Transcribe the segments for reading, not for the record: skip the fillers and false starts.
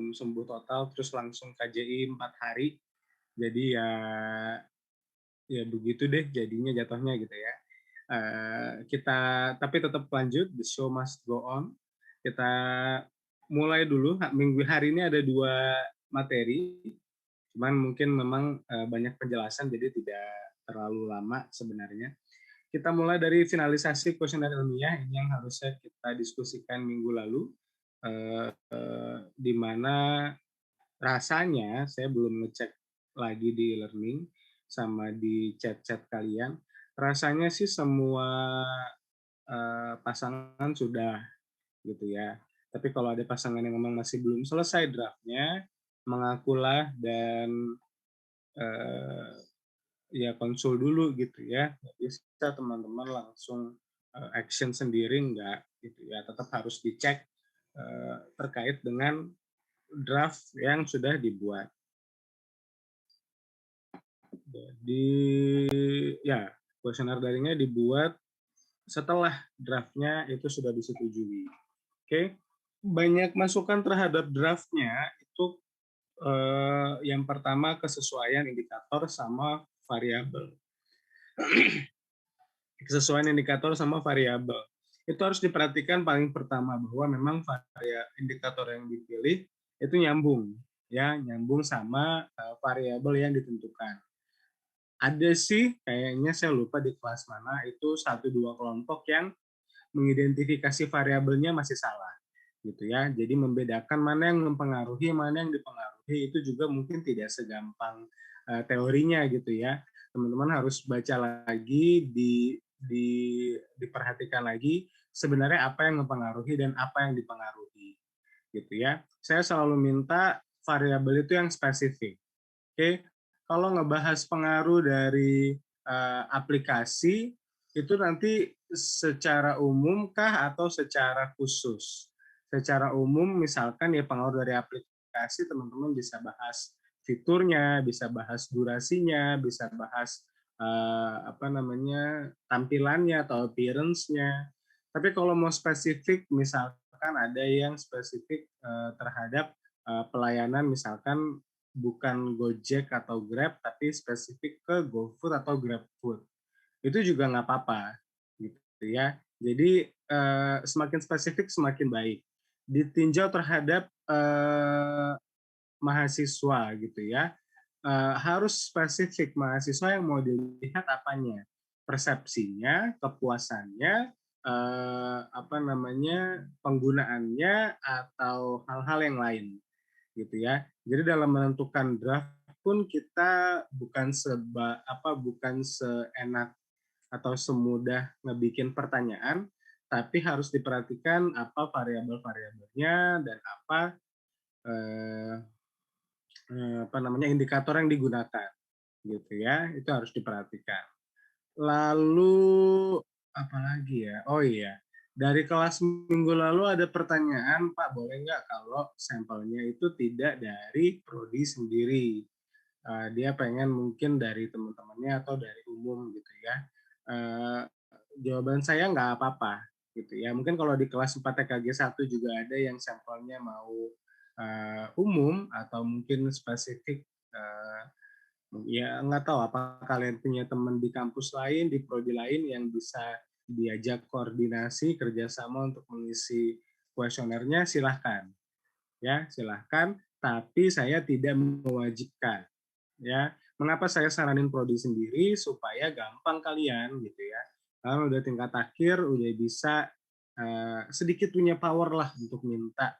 belum sembuh total, terus langsung KJI 4 hari. Jadi ya begitu deh jadinya jatuhnya gitu ya. Kita tapi tetap lanjut, the show must go on. Kita mulai dulu, minggu hari ini ada 2 materi, cuman mungkin memang banyak penjelasan jadi tidak terlalu lama sebenarnya. Kita mulai dari finalisasi kuesioner ilmiah ini yang harusnya kita diskusikan minggu lalu, di mana rasanya saya belum ngecek lagi di learning sama di chat-chat kalian. Rasanya sih semua pasangan sudah gitu ya. Tapi kalau ada pasangan yang memang masih belum selesai draftnya, mengakulah dan eh, ya konsul dulu gitu ya. Nggak bisa teman-teman langsung action sendiri enggak gitu ya. Tetap harus dicek terkait dengan draft yang sudah dibuat. Jadi ya kuesioner daringnya dibuat setelah draftnya itu sudah disetujui. Oke, banyak masukan terhadap draftnya itu yang pertama kesesuaian indikator sama variabel. Kesesuaian indikator sama variabel. Itu harus diperhatikan paling pertama bahwa memang indikator yang dipilih itu nyambung ya, nyambung sama variabel yang ditentukan. Ada sih kayaknya saya lupa di kelas mana itu 1-2 kelompok yang mengidentifikasi variabelnya masih salah gitu ya. Jadi membedakan mana yang mempengaruhi, mana yang dipengaruhi itu juga mungkin tidak segampang teorinya gitu ya. Teman-teman harus baca lagi, diperhatikan lagi sebenarnya apa yang mempengaruhi dan apa yang dipengaruhi gitu ya. Saya selalu minta variabel itu yang spesifik. Oke, kalau ngebahas pengaruh dari aplikasi itu nanti secara umum kah atau secara khusus? Secara umum misalkan ya pengaruh dari aplikasi teman-teman bisa bahas fiturnya, bisa bahas durasinya, bisa bahas apa namanya tampilannya atau appearance-nya. Tapi kalau mau spesifik misalkan ada yang spesifik terhadap pelayanan misalkan bukan Gojek atau Grab tapi spesifik ke GoFood atau GrabFood. Itu juga nggak apa-apa gitu ya. Jadi semakin spesifik semakin baik. Ditinjau terhadap mahasiswa gitu ya. Harus spesifik mahasiswa yang mau dilihat apanya, persepsinya, kepuasannya, apa namanya penggunaannya atau hal-hal yang lain gitu ya. Jadi dalam menentukan draft pun kita bukan seenak atau semudah ngebikin pertanyaan, tapi harus diperhatikan apa variabel-variabelnya dan eh, apa namanya indikator yang digunakan gitu ya. Itu harus diperhatikan. Lalu apa lagi ya? Oh iya, dari kelas minggu lalu ada pertanyaan, Pak, boleh nggak kalau sampelnya itu tidak dari prodi sendiri? Dia pengen mungkin dari teman-temannya atau dari umum gitu ya. Uh, Jawaban saya nggak apa-apa gitu ya. Mungkin kalau di kelas 4 TKG 1 juga ada yang sampelnya mau umum atau mungkin spesifik ya nggak tahu apa kalian punya teman di kampus lain, di prodi lain yang bisa diajak koordinasi kerjasama untuk mengisi kuesionernya, silahkan ya silahkan. Tapi saya tidak mewajibkan ya. Mengapa saya saranin prodi sendiri supaya gampang kalian gitu ya. Kalau udah tingkat akhir udah bisa sedikit punya power lah untuk minta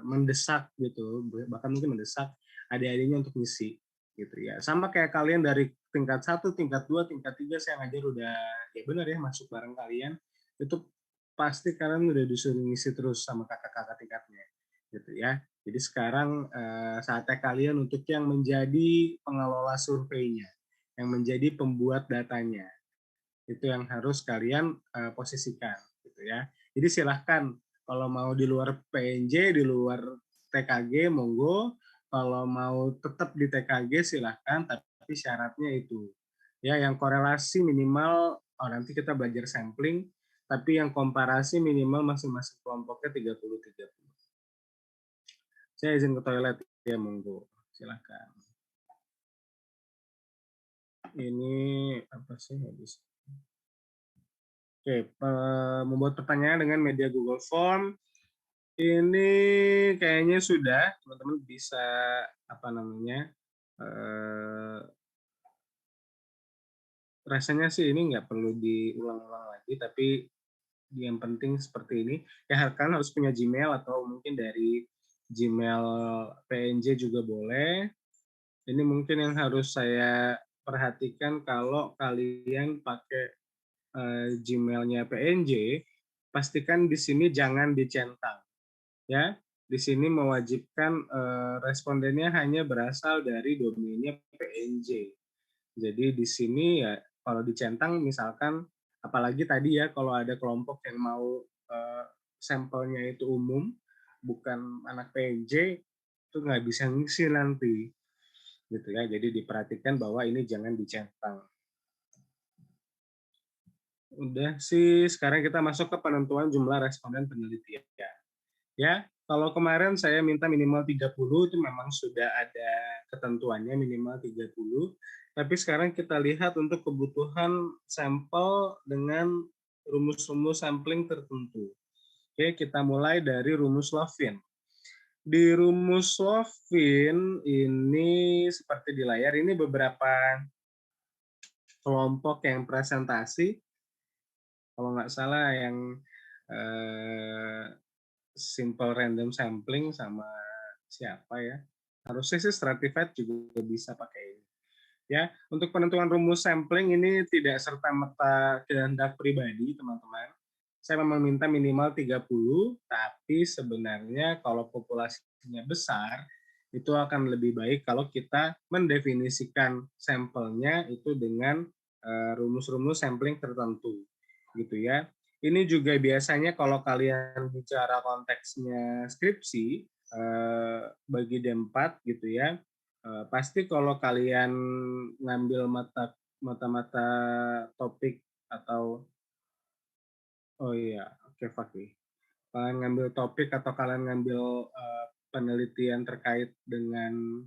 mendesak gitu, bahkan mungkin mendesak adik-adiknya untuk ngisi gitu ya. Sama kayak kalian dari tingkat 1, tingkat 2, tingkat 3 saya ngajar udah ya benar ya masuk bareng kalian, itu pasti kalian udah disuruh ngisi terus sama kakak-kakak tingkatnya gitu ya. Jadi sekarang saatnya kalian untuk yang menjadi pengelola surveinya, yang menjadi pembuat datanya. Itu yang harus kalian posisikan gitu ya. Jadi silahkan kalau mau di luar PNJ, di luar TKG monggo, kalau mau tetap di TKG silahkan, tapi syaratnya itu ya yang korelasi minimal nanti kita belajar sampling, tapi yang komparasi minimal masing-masing kelompoknya 30-30. Saya izin ke toilet ya, monggo. Silakan. Ini apa sih habis? Oke, membuat pertanyaan dengan media Google Form. Ini kayaknya sudah, teman-teman bisa apa namanya? eh, Rasanya sih ini nggak perlu diulang-ulang lagi, tapi yang penting seperti ini. Ya kalian harus punya Gmail atau mungkin dari Gmail PNG juga boleh. Ini mungkin yang harus saya perhatikan kalau kalian pakai Gmail-nya PNG, pastikan di sini jangan dicentang. Ya, di sini mewajibkan respondennya hanya berasal dari domainnya PNG. Jadi di sini ya kalau dicentang misalkan, apalagi tadi ya kalau ada kelompok yang mau sampelnya itu umum, bukan anak PNJ, itu nggak bisa ngisi nanti, gitu ya. Jadi diperhatikan bahwa ini jangan dicentang. Udah sih, sekarang kita masuk ke penentuan jumlah responden penelitian. Ya, kalau kemarin saya minta minimal 30, itu memang sudah ada ketentuannya minimal 30. Tapi sekarang kita lihat untuk kebutuhan sampel dengan rumus-rumus sampling tertentu. Oke, kita mulai dari rumus Lovin. Di rumus Lovin ini seperti di layar, ini beberapa kelompok yang presentasi. Kalau nggak salah yang simple random sampling sama siapa ya? Harusnya sih stratified juga bisa pakai ini. Ya, untuk penentuan rumus sampling ini tidak serta-merta kehendak pribadi, teman-teman. Saya memang minta minimal 30, tapi sebenarnya kalau populasinya besar, itu akan lebih baik kalau kita mendefinisikan sampelnya itu dengan rumus-rumus sampling tertentu, gitu ya. Ini juga biasanya kalau kalian bicara konteksnya skripsi, bagi D4 gitu ya, pasti kalau kalian ngambil mata-mata topik atau oh iya, oke Fakih. Kalian ngambil topik atau kalian ngambil penelitian terkait dengan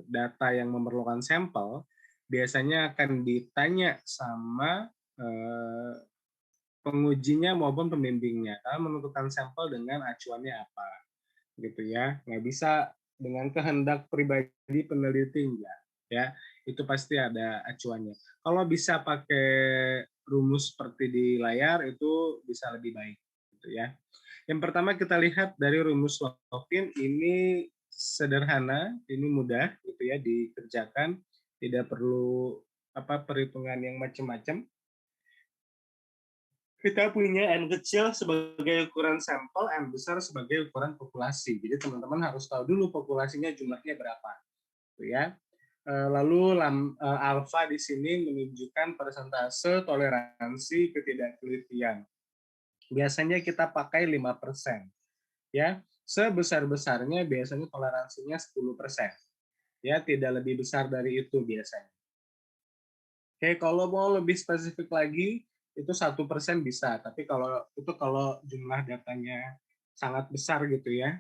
data yang memerlukan sampel, biasanya akan ditanya sama pengujinya maupun pembimbingnya. Kalian menentukan sampel dengan acuannya apa, gitu ya. Nggak bisa dengan kehendak pribadi peneliti enggak, ya. Itu pasti ada acuannya. Kalau bisa pakai rumus seperti di layar itu bisa lebih baik, gitu ya. Yang pertama kita lihat dari rumus Lovin, ini sederhana, ini mudah, gitu ya, dikerjakan, tidak perlu perhitungan yang macam-macam. Kita punya N kecil sebagai ukuran sampel, N besar sebagai ukuran populasi. Jadi teman-teman harus tahu dulu populasinya jumlahnya berapa, gitu ya. Lalu alfa di sini menunjukkan persentase toleransi ketidaktelitian. Biasanya kita pakai 5%. Ya, sebesar-besarnya biasanya toleransinya 10%. Ya, tidak lebih besar dari itu biasanya. Oke, kalau mau lebih spesifik lagi, itu 1% bisa. Tapi kalau jumlah datanya sangat besar gitu ya.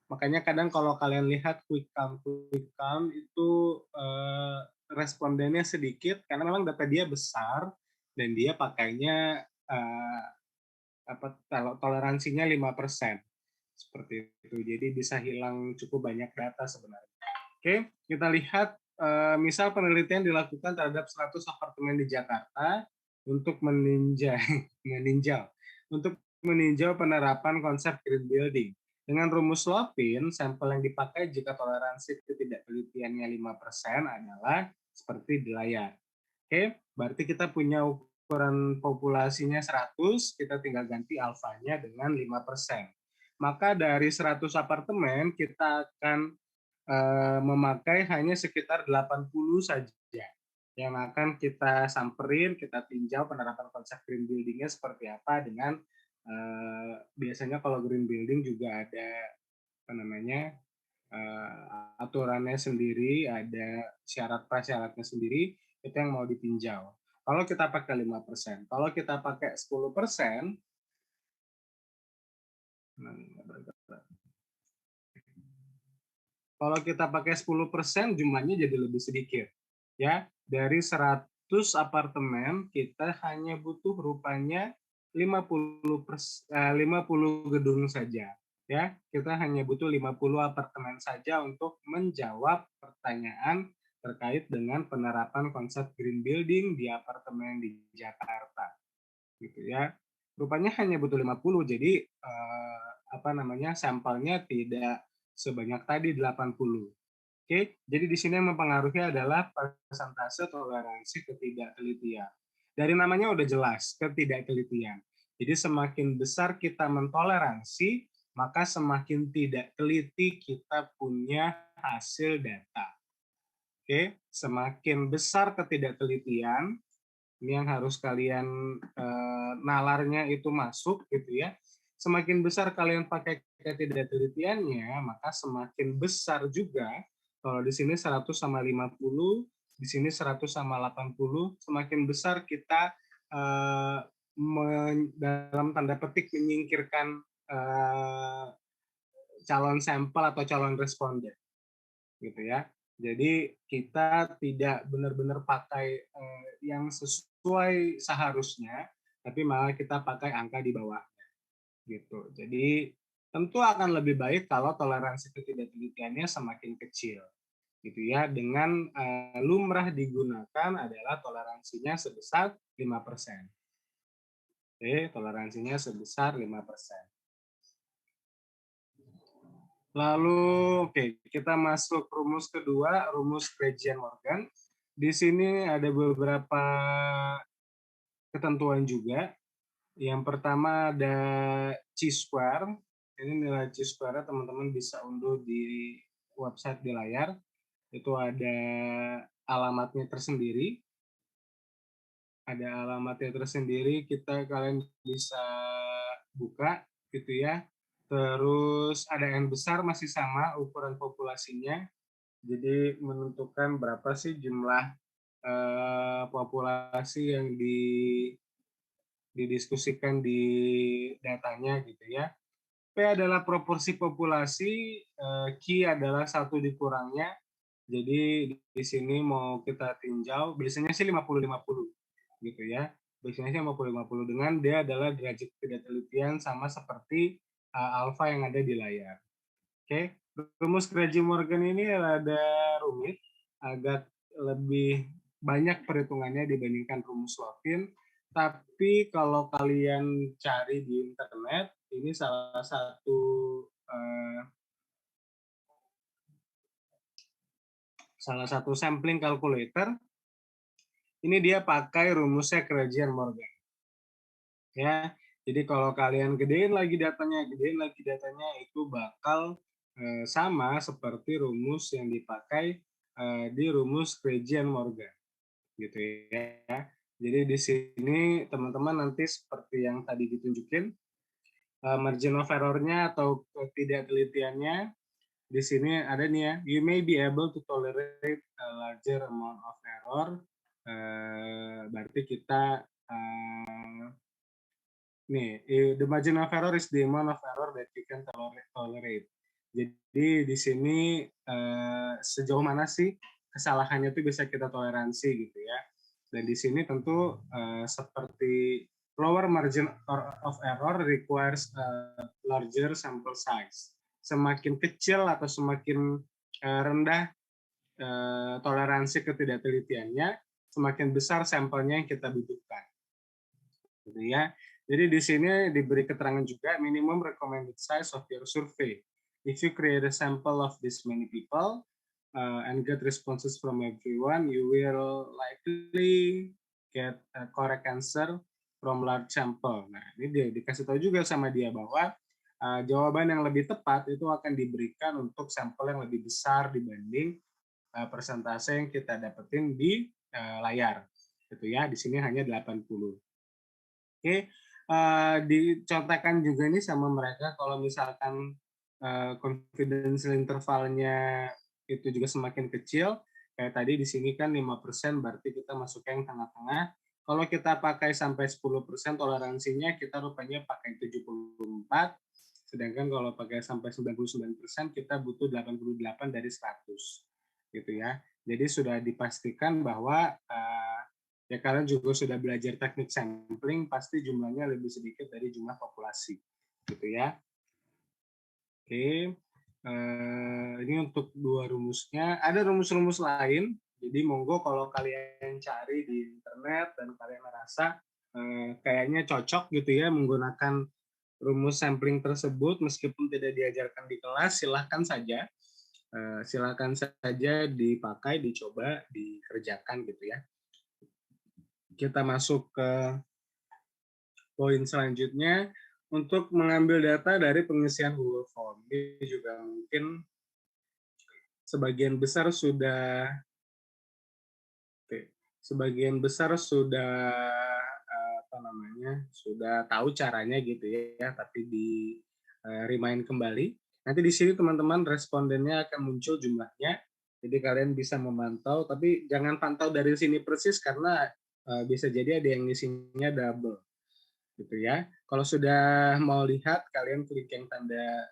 Makanya kadang kalau kalian lihat quick count itu respondennya sedikit karena memang data dia besar dan dia pakainya toleransinya 5%. Seperti itu. Jadi bisa hilang cukup banyak data sebenarnya. Oke, kita lihat misal penelitian dilakukan terhadap 100 apartemen di Jakarta untuk meninjau penerapan konsep green building. Dengan rumus Lovin, sampel yang dipakai jika toleransi ketidaktelitiannya 5% adalah seperti di layar. Oke, berarti kita punya ukuran populasinya 100, kita tinggal ganti alfanya dengan 5%. Maka dari 100 apartemen kita akan memakai hanya sekitar 80 saja yang akan kita samperin, kita tinjau penerapan konsep green building-nya seperti apa dengan biasanya kalau green building juga ada aturannya sendiri, ada syarat prasyaratnya sendiri, itu yang mau ditinjau. Kalau kita pakai 5%, kalau kita pakai 10%, Kalau kita pakai 10% jumlahnya jadi lebih sedikit. Ya, dari 100 apartemen kita hanya butuh rupanya 50 gedung saja. Ya, kita hanya butuh 50 apartemen saja untuk menjawab pertanyaan terkait dengan penerapan konsep green building di apartemen di Jakarta. Gitu ya. Rupanya hanya butuh 50, jadi sampelnya tidak sebanyak tadi 80. Oke, jadi di sini yang mempengaruhi adalah persentase toleransi ketidaktelitian. Dari namanya udah jelas, ketidaktelitian. Jadi semakin besar kita mentoleransi, maka semakin tidak teliti kita punya hasil data. Oke, semakin besar ketidaktelitian, ini yang harus kalian nalarnya itu masuk gitu ya. Semakin besar kalian pakai ketidaktelitiannya, maka semakin besar juga. Kalau di sini 100 sama 50, di sini 100 sama 80, semakin besar kita dalam tanda petik menyingkirkan calon sampel atau calon responden, gitu ya. Jadi kita tidak benar-benar pakai yang sesuai seharusnya, tapi malah kita pakai angka di bawahnya, gitu. Jadi tentu akan lebih baik kalau toleransi ketidaktelitiannya semakin kecil, gitu ya. Dengan lumrah digunakan adalah toleransinya sebesar 5%. Oke, toleransinya sebesar 5%. Lalu, oke, kita masuk rumus kedua, rumus Krejcik-Morgan. Di sini ada beberapa ketentuan juga. Yang pertama ada chi-square. Ini nilai chi-square teman-teman bisa unduh di website di layar. Itu ada alamatnya tersendiri. Ada alamatnya tersendiri, kalian bisa buka gitu ya. Terus ada N besar masih sama ukuran populasinya. Jadi menentukan berapa sih jumlah populasi yang didiskusikan di datanya gitu ya. P adalah proporsi populasi, Q adalah 1 dikurangnya. Jadi di sini mau kita tinjau, biasanya sih 50-50 gitu ya. Biasanya sih 50-50 dengan D adalah derajat ketidaktelitian sama seperti alfa yang ada di layar. Oke, rumus Krejcik-Morgan ini ada rumit, agak lebih banyak perhitungannya dibandingkan rumus Loftin. Tapi kalau kalian cari di internet, ini salah satu sampling calculator. Ini dia pakai rumusnya Krejcik-Morgan. Ya, jadi kalau kalian gedein lagi datanya itu bakal sama seperti rumus yang dipakai di rumus Krejcik-Morgan, gitu ya. Jadi di sini teman-teman nanti seperti yang tadi ditunjukin, margin of error-nya atau ketidaktelitiannya di sini ada nih ya. You may be able to tolerate a larger amount of error. Berarti kita nih, the margin of error is the amount of error that you can tolerate. Jadi di sini sejauh mana sih kesalahannya itu bisa kita toleransi gitu ya. Dan di sini tentu seperti lower margin of error requires a larger sample size. Semakin kecil atau semakin rendah toleransi ketidaktelitiannya, semakin besar sampelnya yang kita butuhkan. Gitu ya. Jadi di sini diberi keterangan juga minimum recommended size of your survey. If you create a sample of this many people and get responses from everyone, you will likely get a correct answer from large sample. Nah, ini dia dikasih tahu juga sama dia bahwa jawaban yang lebih tepat itu akan diberikan untuk sampel yang lebih besar dibanding persentase yang kita dapetin di layar. Gitu ya, di sini hanya 80. Oke, dicontohkan juga nih sama mereka kalau misalkan confidence intervalnya itu juga semakin kecil, kayak tadi di sini kan 5% berarti kita masuk yang tengah-tengah. Kalau kita pakai sampai 10% toleransinya, kita rupanya pakai 74, Sedangkan kalau pakai sampai 99% kita butuh 88 dari 100 gitu ya. Jadi sudah dipastikan bahwa ya kalian juga sudah belajar teknik sampling, pasti jumlahnya lebih sedikit dari jumlah populasi gitu ya. Oke, ini untuk 2 rumusnya. Ada rumus-rumus lain, jadi monggo kalau kalian cari di internet dan kalian merasa kayaknya cocok gitu ya menggunakan rumus sampling tersebut meskipun tidak diajarkan di kelas, silahkan saja. Silakan saja dipakai, dicoba, dikerjakan gitu ya. Kita masuk ke poin selanjutnya untuk mengambil data dari pengisian Google Form. Ini juga mungkin sebagian besar sudah sudah tahu caranya gitu ya, tapi di remind kembali. Nanti di sini teman-teman respondennya akan muncul jumlahnya, jadi kalian bisa memantau, tapi jangan pantau dari sini persis karena bisa jadi ada yang isinya double, gitu ya. Kalau sudah mau lihat, kalian klik yang tanda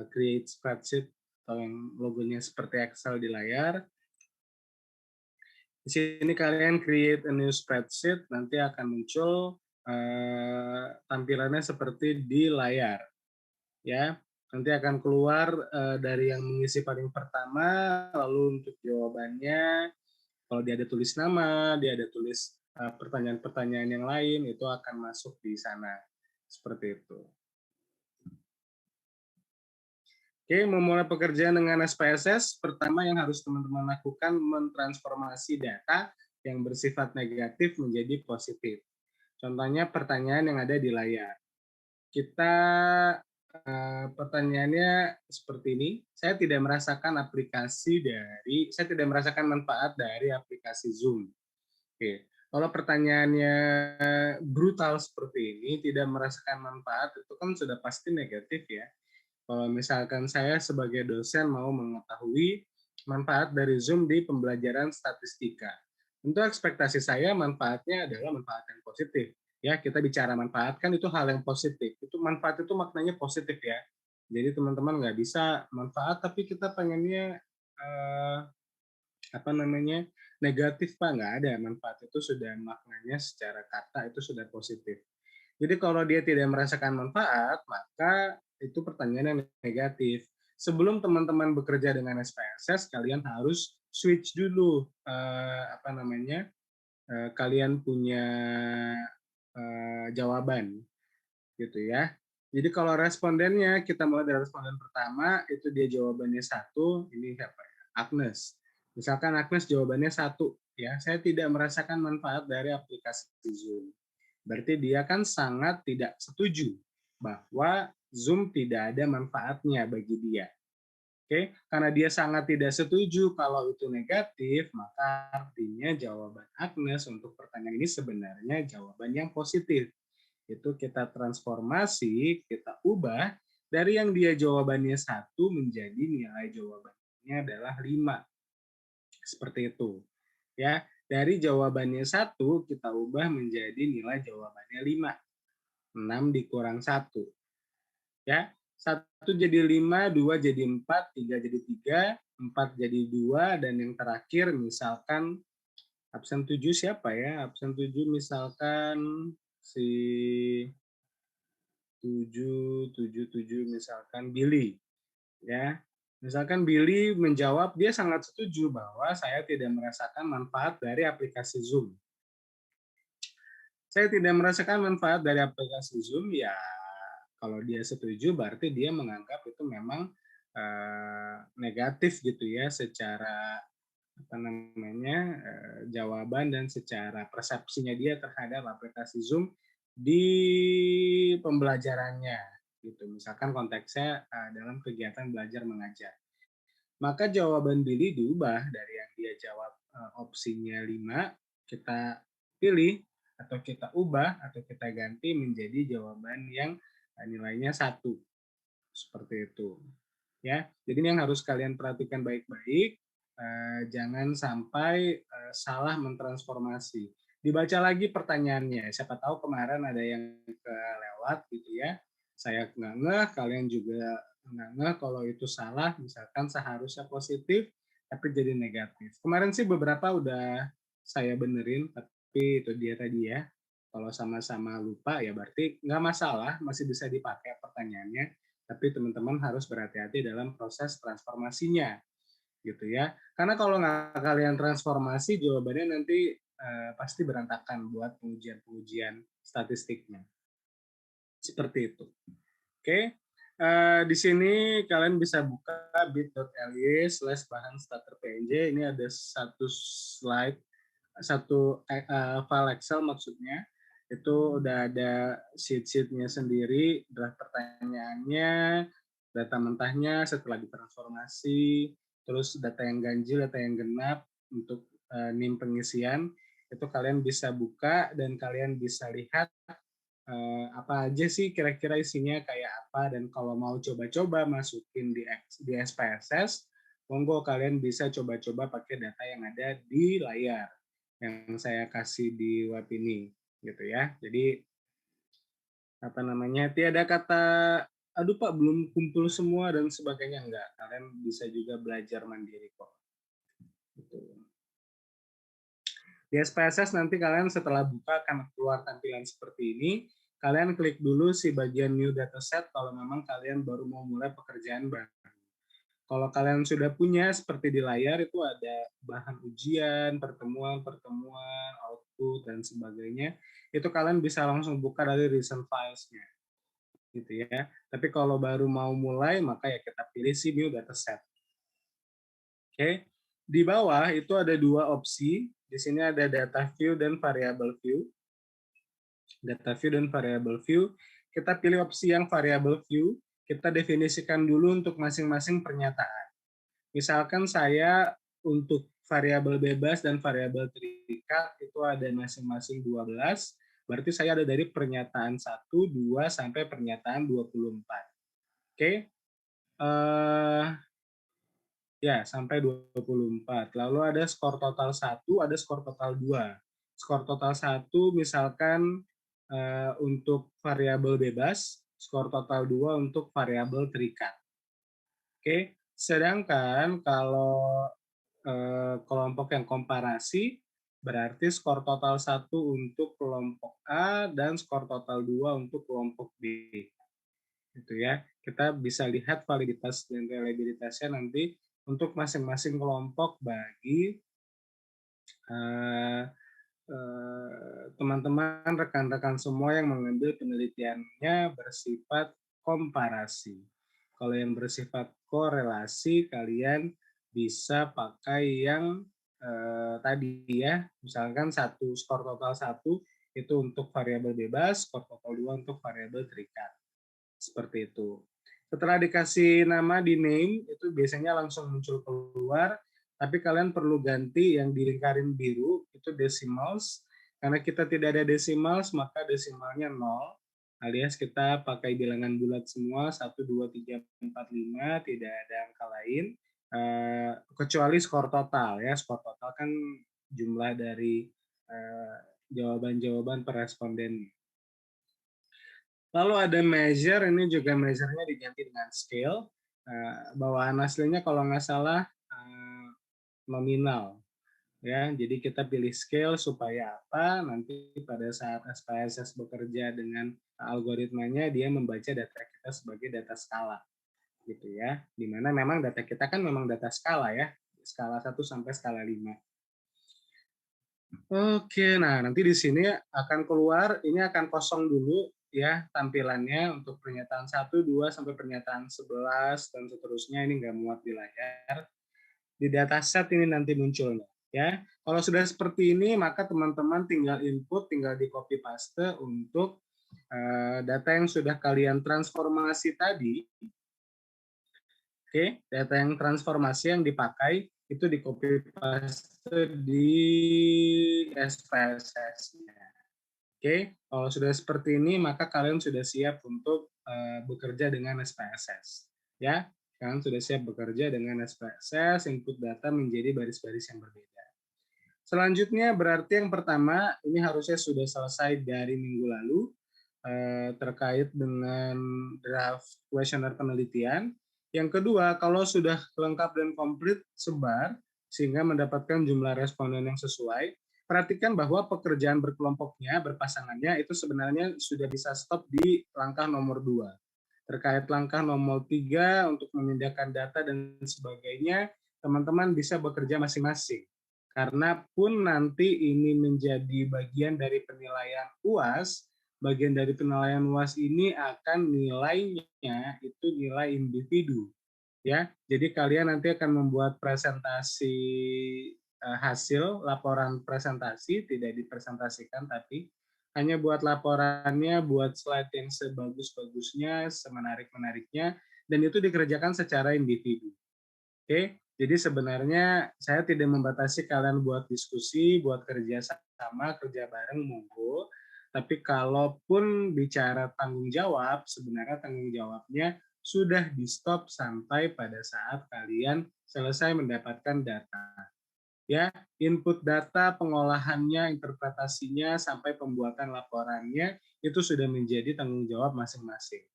create spreadsheet atau yang logonya seperti Excel di layar. Di sini kalian create a new spreadsheet, nanti akan muncul tampilannya seperti di layar, ya. Nanti akan keluar dari yang mengisi paling pertama, lalu untuk jawabannya, kalau dia ada tulis nama, dia ada tulis pertanyaan-pertanyaan yang lain, itu akan masuk di sana, seperti itu. Oke, memulai pekerjaan dengan SPSS, pertama yang harus teman-teman lakukan mentransformasi data yang bersifat negatif menjadi positif. Contohnya pertanyaan yang ada di layar. Kita pertanyaannya seperti ini. Saya tidak merasakan manfaat dari aplikasi Zoom. Oke. Kalau pertanyaannya brutal seperti ini, tidak merasakan manfaat, itu kan sudah pasti negatif ya. Kalau misalkan saya sebagai dosen mau mengetahui manfaat dari Zoom di pembelajaran statistika, tentu ekspektasi saya manfaatnya adalah manfaat yang positif. Ya, kita bicara manfaat kan itu hal yang positif. Itu manfaat itu maknanya positif ya. Jadi teman-teman nggak bisa manfaat tapi kita pengennya negatif Pak, nggak ada. Manfaat itu sudah maknanya secara kata itu sudah positif. Jadi kalau dia tidak merasakan manfaat, maka itu pertanyaan yang negatif. Sebelum teman-teman bekerja dengan SPSS, kalian harus switch dulu kalian punya jawaban gitu ya. Jadi kalau respondennya kita mulai dari responden pertama itu dia jawabannya 1, ini siapa ya? Agnes. Misalkan Agnes jawabannya 1 ya, saya tidak merasakan manfaat dari aplikasi Zoom. Berarti dia kan sangat tidak setuju bahwa Zoom tidak ada manfaatnya bagi dia. Oke, karena dia sangat tidak setuju kalau itu negatif, maka artinya jawaban Agnes untuk pertanyaan ini sebenarnya jawaban yang positif. Itu kita transformasi, kita ubah dari yang dia jawabannya 1 menjadi nilai jawabannya adalah 5. Seperti itu. Ya, dari jawabannya 1 kita ubah menjadi nilai jawabannya 5. 6 dikurang 1. Ya, 1 jadi 5, 2 jadi 4, 3 jadi 3, 4 jadi 2, dan yang terakhir misalkan absen 7 siapa ya? Absen 7 misalkan si 7 misalkan Billy. Ya, misalkan Billy menjawab dia sangat setuju bahwa saya tidak merasakan manfaat dari aplikasi Zoom. Saya tidak merasakan manfaat dari aplikasi Zoom, ya kalau dia setuju berarti dia menganggap itu memang negatif gitu ya secara jawaban dan secara persepsinya dia terhadap aplikasi Zoom di pembelajarannya gitu. Misalkan konteksnya dalam kegiatan belajar mengajar. Maka jawaban Billy diubah dari yang dia jawab opsinya 5, kita pilih atau kita ubah atau kita ganti menjadi jawaban yang nilainya 1. Seperti itu. Ya. Jadi ini yang harus kalian perhatikan baik-baik, jangan sampai salah mentransformasi. Dibaca lagi pertanyaannya. Siapa tahu kemarin ada yang kelewat gitu ya. Saya nggak ngeh, kalian juga nggak ngeh kalau itu salah, misalkan seharusnya positif, tapi jadi negatif. Kemarin sih beberapa udah saya benerin, tapi itu dia tadi ya. Kalau sama-sama lupa ya berarti nggak masalah, masih bisa dipakai pertanyaannya, tapi teman-teman harus berhati-hati dalam proses transformasinya, gitu ya. Karena kalau nggak kalian transformasi, jawabannya nanti pasti berantakan buat pengujian-pengujian statistiknya. Seperti itu. Oke, di sini kalian bisa buka bit.ly/bahan starter PNJ. Ini ada satu slide, satu file Excel maksudnya. Itu udah ada sheet-sheetnya sendiri, draft pertanyaannya, data mentahnya setelah ditransformasi, terus data yang ganjil, data yang genap untuk NIM pengisian. Itu kalian bisa buka dan kalian bisa lihat apa aja sih kira-kira isinya kayak apa, dan kalau mau coba-coba masukin di SPSS, monggo kalian bisa coba-coba pakai data yang ada di layar yang saya kasih di web ini gitu ya. Jadi apa namanya, tiada kata aduh Pak belum kumpul semua dan sebagainya, enggak, kalian bisa juga belajar mandiri kok gitu. Di SPSS nanti kalian setelah buka akan keluar tampilan seperti ini. Kalian klik dulu si bagian new dataset kalau memang kalian baru mau mulai pekerjaan baru. Kalau kalian sudah punya seperti di layar itu ada bahan ujian, pertemuan, output dan sebagainya. Itu kalian bisa langsung buka dari recent files-nya. Gitu ya. Tapi kalau baru mau mulai maka ya kita pilih si new dataset. Oke. Di bawah itu ada dua opsi. Di sini ada data view dan variable view. Data view dan variable view. Kita pilih opsi yang variable view. Kita definisikan dulu untuk masing-masing pernyataan. Misalkan saya untuk variabel bebas dan variabel terikat itu ada masing-masing 12. Berarti saya ada dari pernyataan 1, 2, sampai pernyataan 24. Oke. Ya, sampai 24. Lalu ada skor total 1, ada skor total 2. Skor total 1 misalkan untuk variabel bebas, skor total 2 untuk variabel terikat. Oke, sedangkan kalau kelompok yang komparasi berarti skor total 1 untuk kelompok A dan skor total 2 untuk kelompok B. Gitu ya. Kita bisa lihat validitas dan reliabilitasnya nanti untuk masing-masing kelompok bagi teman-teman, rekan-rekan semua yang mengambil penelitiannya bersifat komparasi. Kalau yang bersifat korelasi, kalian bisa pakai yang tadi ya, misalkan satu skor total 1 itu untuk variabel bebas, skor total 2 untuk variabel terikat. Seperti itu. Setelah dikasih nama di name, itu biasanya langsung muncul keluar, tapi kalian perlu ganti yang dilingkarin biru, itu decimals. Karena kita tidak ada decimals, maka desimalnya 0, alias kita pakai bilangan bulat semua, 1, 2, 3, 4, 5, tidak ada angka lain, kecuali skor total. Ya, skor total kan jumlah dari jawaban-jawaban per responden. Lalu ada measure, ini juga measure-nya diganti dengan scale. Bawaan aslinya kalau nggak salah nominal. Ya, jadi kita pilih scale supaya apa? Nanti pada saat SPSS bekerja dengan algoritmanya, dia membaca data kita sebagai data skala. Gitu ya. Dimana memang data kita kan memang data skala ya. Skala 1 sampai skala 5. Oke, nah nanti di sini akan keluar, ini akan kosong dulu ya tampilannya untuk pernyataan 1, 2, sampai pernyataan 11, dan seterusnya ini nggak muat di layar. Di dataset ini nanti munculnya. Ya, kalau sudah seperti ini, maka teman-teman tinggal input, tinggal di copy paste untuk data yang sudah kalian transformasi tadi. Oke, data yang transformasi yang dipakai itu di copy paste di SPSS-nya. Oke, kalau sudah seperti ini maka kalian sudah siap untuk bekerja dengan SPSS. Ya, kalian sudah siap bekerja dengan SPSS, input data menjadi baris-baris yang berbeda. Selanjutnya berarti yang pertama ini harusnya sudah selesai dari minggu lalu. terkait dengan draft kuesioner penelitian. Yang kedua, kalau sudah lengkap dan komplit, sebar sehingga mendapatkan jumlah responden yang sesuai. Perhatikan bahwa pekerjaan berkelompoknya, berpasangannya itu sebenarnya sudah bisa stop di langkah nomor 2. Terkait langkah nomor 3 untuk memindahkan data dan sebagainya, teman-teman bisa bekerja masing-masing. Karena pun nanti ini menjadi bagian dari penilaian UAS, bagian dari penilaian UAS ini akan nilainya itu nilai individu. Ya, jadi kalian nanti akan membuat presentasi hasil laporan presentasi, tidak dipresentasikan tapi hanya buat laporannya, buat slide yang sebagus-bagusnya, semenarik-menariknya, dan itu dikerjakan secara individu. Oke, jadi sebenarnya saya tidak membatasi kalian buat diskusi, buat kerja sama, kerja bareng, monggo. Tapi kalaupun bicara tanggung jawab, sebenarnya tanggung jawabnya sudah di stop sampai pada saat kalian selesai mendapatkan data. Ya, input data, pengolahannya, interpretasinya, sampai pembuatan laporannya, itu sudah menjadi tanggung jawab masing-masing.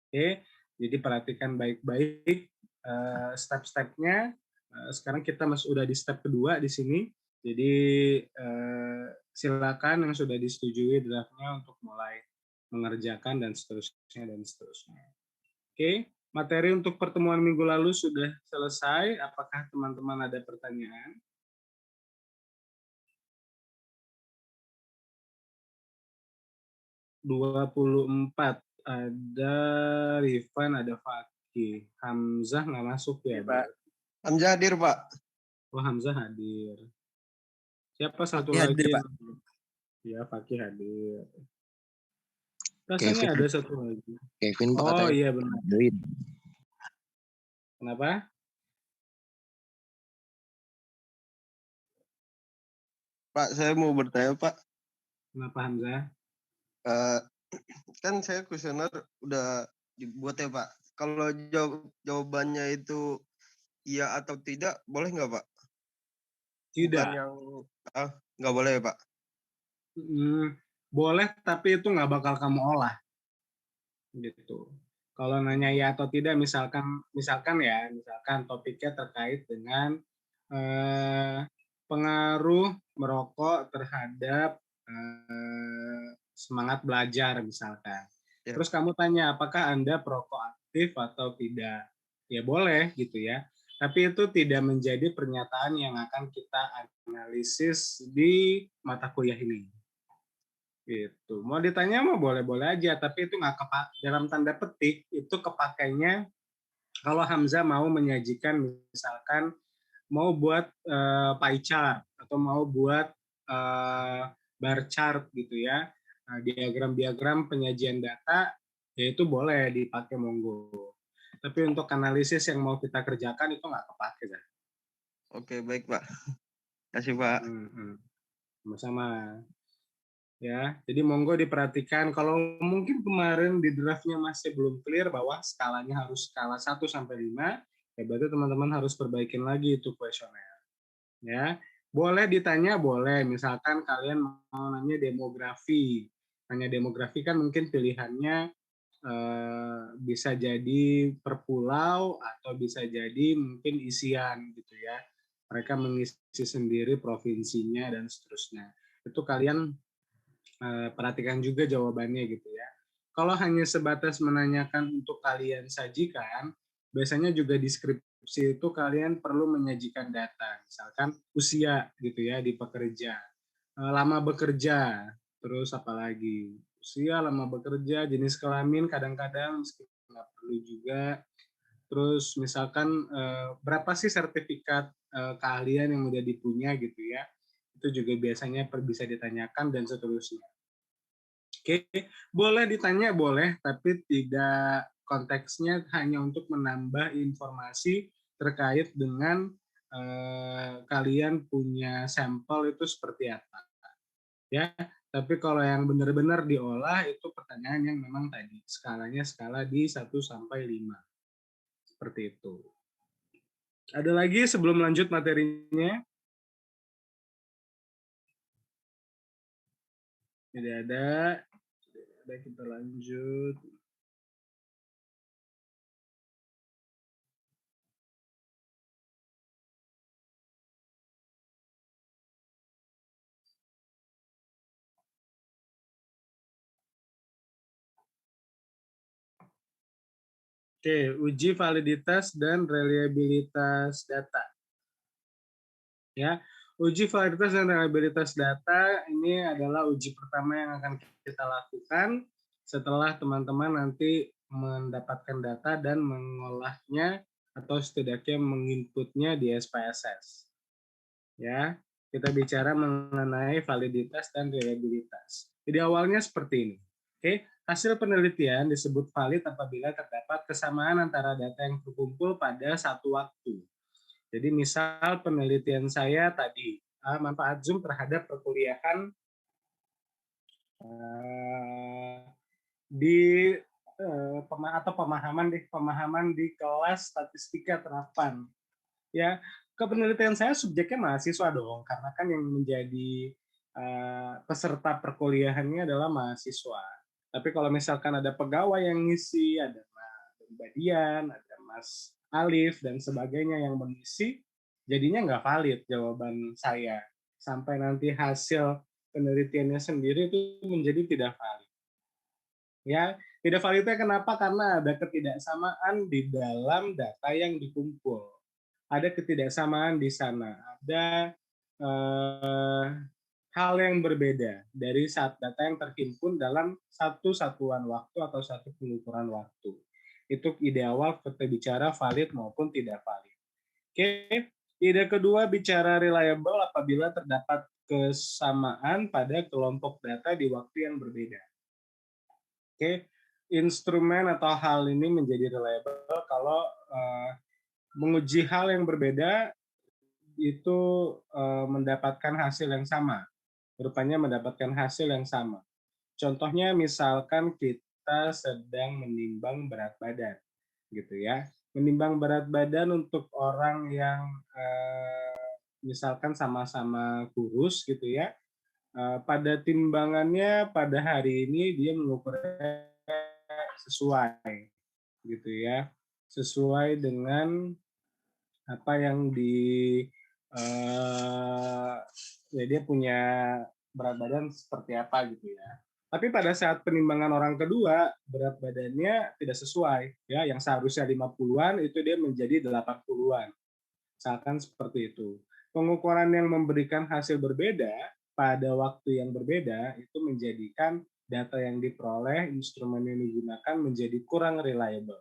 Oke, jadi perhatikan baik-baik step-stepnya. Sekarang kita udah di step kedua di sini. Jadi silakan yang sudah disetujui draftnya untuk mulai mengerjakan dan seterusnya dan seterusnya. Oke, materi untuk pertemuan minggu lalu sudah selesai. Apakah teman-teman ada pertanyaan? ...24. Ada Rifan, ada Fakih. Hamzah nggak masuk ya, Pak. Hamzah hadir, Pak. Oh, Hamzah hadir. Siapa satu Fakih lagi? hadir, Pak. Ya, Fakih hadir. Rasanya Kevin. ada satu lagi. Kevin, Pak, Oh katanya. iya benar. Join. Kenapa? Pak, saya mau bertanya, Pak. Kenapa Hamzah? Kan saya kuesioner udah dibuat ya, Pak. Kalau jawabannya itu iya atau tidak, boleh nggak, Pak? Tidak. Bukan yang nggak boleh ya, Pak? Boleh, tapi itu nggak bakal kamu olah. Gitu. Kalau nanya ya atau tidak, misalkan topiknya terkait dengan pengaruh merokok terhadap semangat belajar misalkan. Ya. Terus kamu tanya apakah Anda perokok aktif atau tidak? Ya boleh gitu ya. Tapi itu tidak menjadi pernyataan yang akan kita analisis di mata kuliah ini. Gitu. Mau ditanya mah boleh-boleh aja, tapi itu nggak dalam tanda petik itu kepakainya kalau Hamzah mau menyajikan misalkan mau buat pie chart atau mau buat bar chart gitu ya, diagram-diagram penyajian data, ya itu boleh dipakai monggo. Tapi untuk analisis yang mau kita kerjakan itu nggak kepake kan. Oke, baik Pak. Kasih Pak. Sama-sama. Ya, jadi monggo diperhatikan. Kalau mungkin kemarin di draftnya masih belum clear bahwa skalanya harus skala 1 sampai 5, ya berarti teman-teman harus perbaikin lagi itu kuesioner. Ya, boleh ditanya, boleh. Misalkan kalian mau nanya demografi. Nanya demografi kan mungkin pilihannya bisa jadi per pulau atau bisa jadi mungkin isian gitu ya. Mereka mengisi sendiri provinsinya dan seterusnya. Itu kalian perhatikan juga jawabannya gitu ya. Kalau hanya sebatas menanyakan untuk kalian sajikan, biasanya juga di skripsi itu kalian perlu menyajikan data, misalkan usia gitu ya di pekerja, lama bekerja, terus apalagi usia, lama bekerja, jenis kelamin kadang-kadang nggak perlu juga, terus misalkan berapa sih sertifikat keahlian yang udah dipunya gitu ya, itu juga biasanya bisa ditanyakan dan seterusnya. Oke, boleh ditanya boleh, tapi tidak konteksnya hanya untuk menambah informasi terkait dengan kalian punya sampel itu seperti apa. Ya, tapi kalau yang benar-benar diolah itu pertanyaan yang memang tadi skalanya skala di 1 sampai 5. Seperti itu. Ada lagi sebelum lanjut materinya? Tidak ada. Baik, kita lanjut. Oke, uji validitas dan reliabilitas data. Ya, uji validitas dan reliabilitas data ini adalah uji pertama yang akan kita lakukan setelah teman-teman nanti mendapatkan data dan mengolahnya atau setidaknya menginputnya di SPSS. Ya, kita bicara mengenai validitas dan reliabilitas. Jadi awalnya seperti ini. Oke, hasil penelitian disebut valid apabila terdapat kesamaan antara data yang terkumpul pada satu waktu. Jadi misal penelitian saya tadi, manfaat Zoom terhadap perkuliahan di atau pemahaman di kelas statistika terapan. Ya, kepenelitian saya subjeknya mahasiswa dong, karena kan yang menjadi peserta perkuliahannya adalah mahasiswa. Tapi kalau misalkan ada pegawai yang ngisi, ada Mbak Dian, ada Mas Alif, dan sebagainya yang mengisi, jadinya nggak valid jawaban saya. Sampai nanti hasil penelitiannya sendiri itu menjadi tidak valid. Ya, tidak validnya kenapa? Karena ada ketidaksamaan di dalam data yang dikumpul. Ada ketidaksamaan di sana. Ada hal yang berbeda dari saat data yang terhimpun dalam satu satuan waktu atau satu pengukuran waktu. Itu ide awal kita bicara valid maupun tidak valid. Oke, ide kedua bicara reliable apabila terdapat kesamaan pada kelompok data di waktu yang berbeda. Oke, instrumen atau hal ini menjadi reliable kalau menguji hal yang berbeda itu mendapatkan hasil yang sama, rupanya mendapatkan hasil yang sama. Contohnya misalkan kita sedang menimbang berat badan, gitu ya. Menimbang berat badan untuk orang yang misalkan sama-sama kurus, gitu ya. Pada timbangannya pada hari ini dia mengukurnya sesuai, gitu ya, sesuai dengan apa yang ya dia punya berat badan seperti apa gitu ya. Tapi pada saat penimbangan orang kedua, berat badannya tidak sesuai. Ya, yang seharusnya 50-an itu dia menjadi 80-an. Misalkan seperti itu. Pengukuran yang memberikan hasil berbeda pada waktu yang berbeda itu menjadikan data yang diperoleh, instrumen yang digunakan menjadi kurang reliable.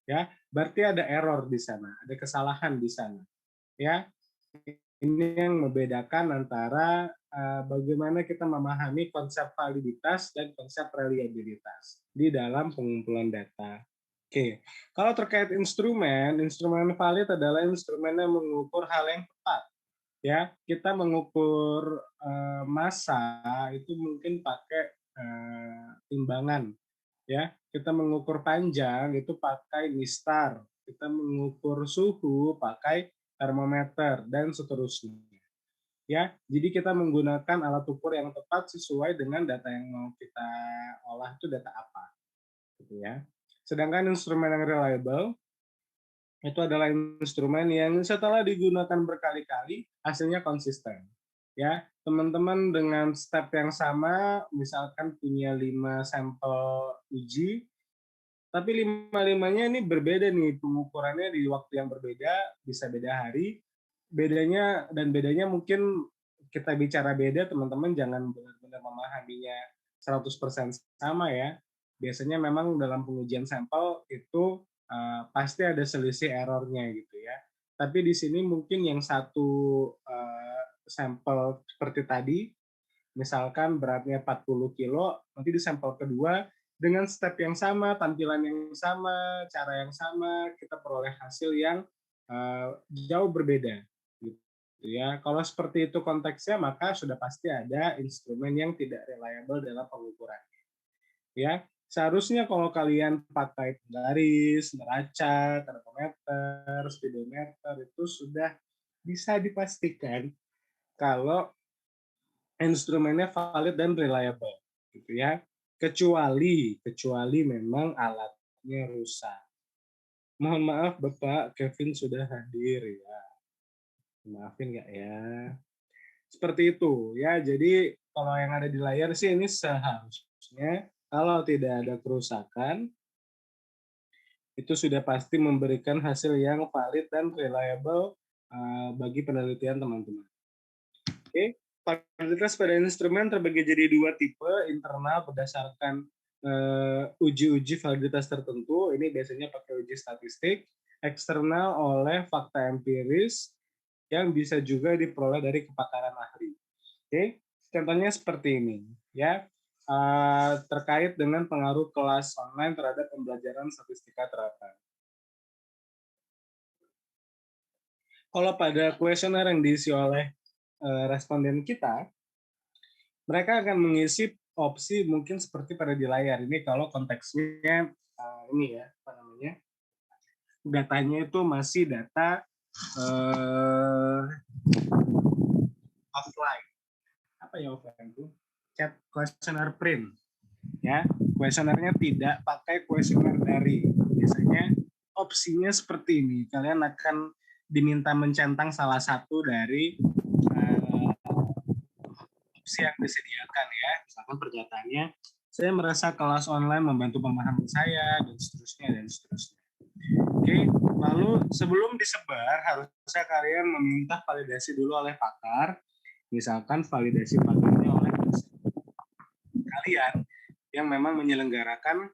Ya, berarti ada error di sana, ada kesalahan di sana. Ya, ini yang membedakan antara bagaimana kita memahami konsep validitas dan konsep reliabilitas di dalam pengumpulan data. Oke, kalau terkait instrumen, instrumen valid adalah instrumen yang mengukur hal yang tepat. Ya, kita mengukur massa itu mungkin pakai timbangan. Ya, kita mengukur panjang itu pakai mistar. Kita mengukur suhu pakai termometer dan seterusnya. Ya, jadi kita menggunakan alat ukur yang tepat sesuai dengan data yang mau kita olah itu data apa, gitu ya. Sedangkan instrumen yang reliable itu adalah instrumen yang setelah digunakan berkali-kali hasilnya konsisten. Ya, teman-teman dengan step yang sama, misalkan punya 5 sampel uji, tapi lima-limanya ini berbeda nih pengukurannya di waktu yang berbeda, bisa beda hari. Bedanya mungkin kita bicara beda, teman-teman jangan benar-benar memahaminya 100% sama ya. Biasanya memang dalam pengujian sampel itu pasti ada selisih errornya gitu ya. Tapi di sini mungkin yang satu sampel seperti tadi, misalkan beratnya 40 kilo, nanti di sampel kedua dengan step yang sama, tampilan yang sama, cara yang sama, kita peroleh hasil yang jauh berbeda. Gitu ya. Kalau seperti itu konteksnya, maka sudah pasti ada instrumen yang tidak reliable dalam pengukuran. Ya, seharusnya kalau kalian pakai penggaris, neraca, termometer, speedometer itu sudah bisa dipastikan kalau instrumennya valid dan reliable, gitu ya. kecuali memang alatnya rusak. Mohon maaf Bapak Kevin sudah hadir ya. Maafin nggak ya? Seperti itu ya. Jadi kalau yang ada di layar sih ini seharusnya kalau tidak ada kerusakan itu sudah pasti memberikan hasil yang valid dan reliable bagi penelitian teman-teman. Oke, validitas pada instrumen terbagi jadi dua tipe, internal berdasarkan uji-uji validitas tertentu, ini biasanya pakai uji statistik, eksternal oleh fakta empiris yang bisa juga diperoleh dari kepakaran ahli. Oke, contohnya seperti ini, ya. Terkait dengan pengaruh kelas online terhadap pembelajaran statistika terapan. Kalau pada kuesioner yang diisi oleh responden kita, mereka akan mengisi opsi mungkin seperti pada di layar. Ini kalau konteksnya ini ya, apa namanya, datanya itu masih data offline. Apa ya offline itu? Chat questionnaire print. Ya, kuesionernya tidak pakai kuesioner daring. Biasanya opsinya seperti ini. Kalian akan diminta mencentang salah satu dari opsi yang disediakan ya. Misalkan pernyataannya, saya merasa kelas online membantu pemahaman saya, dan seterusnya, dan seterusnya. Oke, lalu sebelum disebar, harusnya kalian meminta validasi dulu oleh pakar. Misalkan validasi pakarnya oleh kalian yang memang menyelenggarakan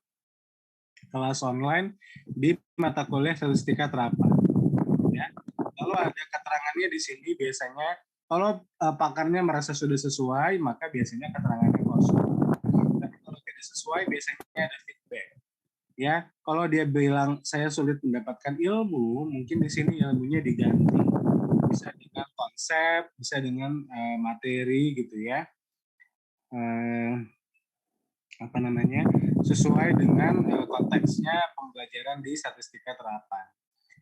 kelas online di mata kuliah statistika terapan. Ya. Lalu ada keterangannya di sini biasanya kalau pakarnya merasa sudah sesuai, maka biasanya keterangannya kosong. Tapi kalau tidak sesuai, biasanya ada feedback. Ya, kalau dia bilang saya sulit mendapatkan ilmu, mungkin di sini ilmunya diganti. Bisa dengan konsep, bisa dengan materi gitu ya. Apa namanya? Sesuai dengan konteksnya pembelajaran di statistika terapan.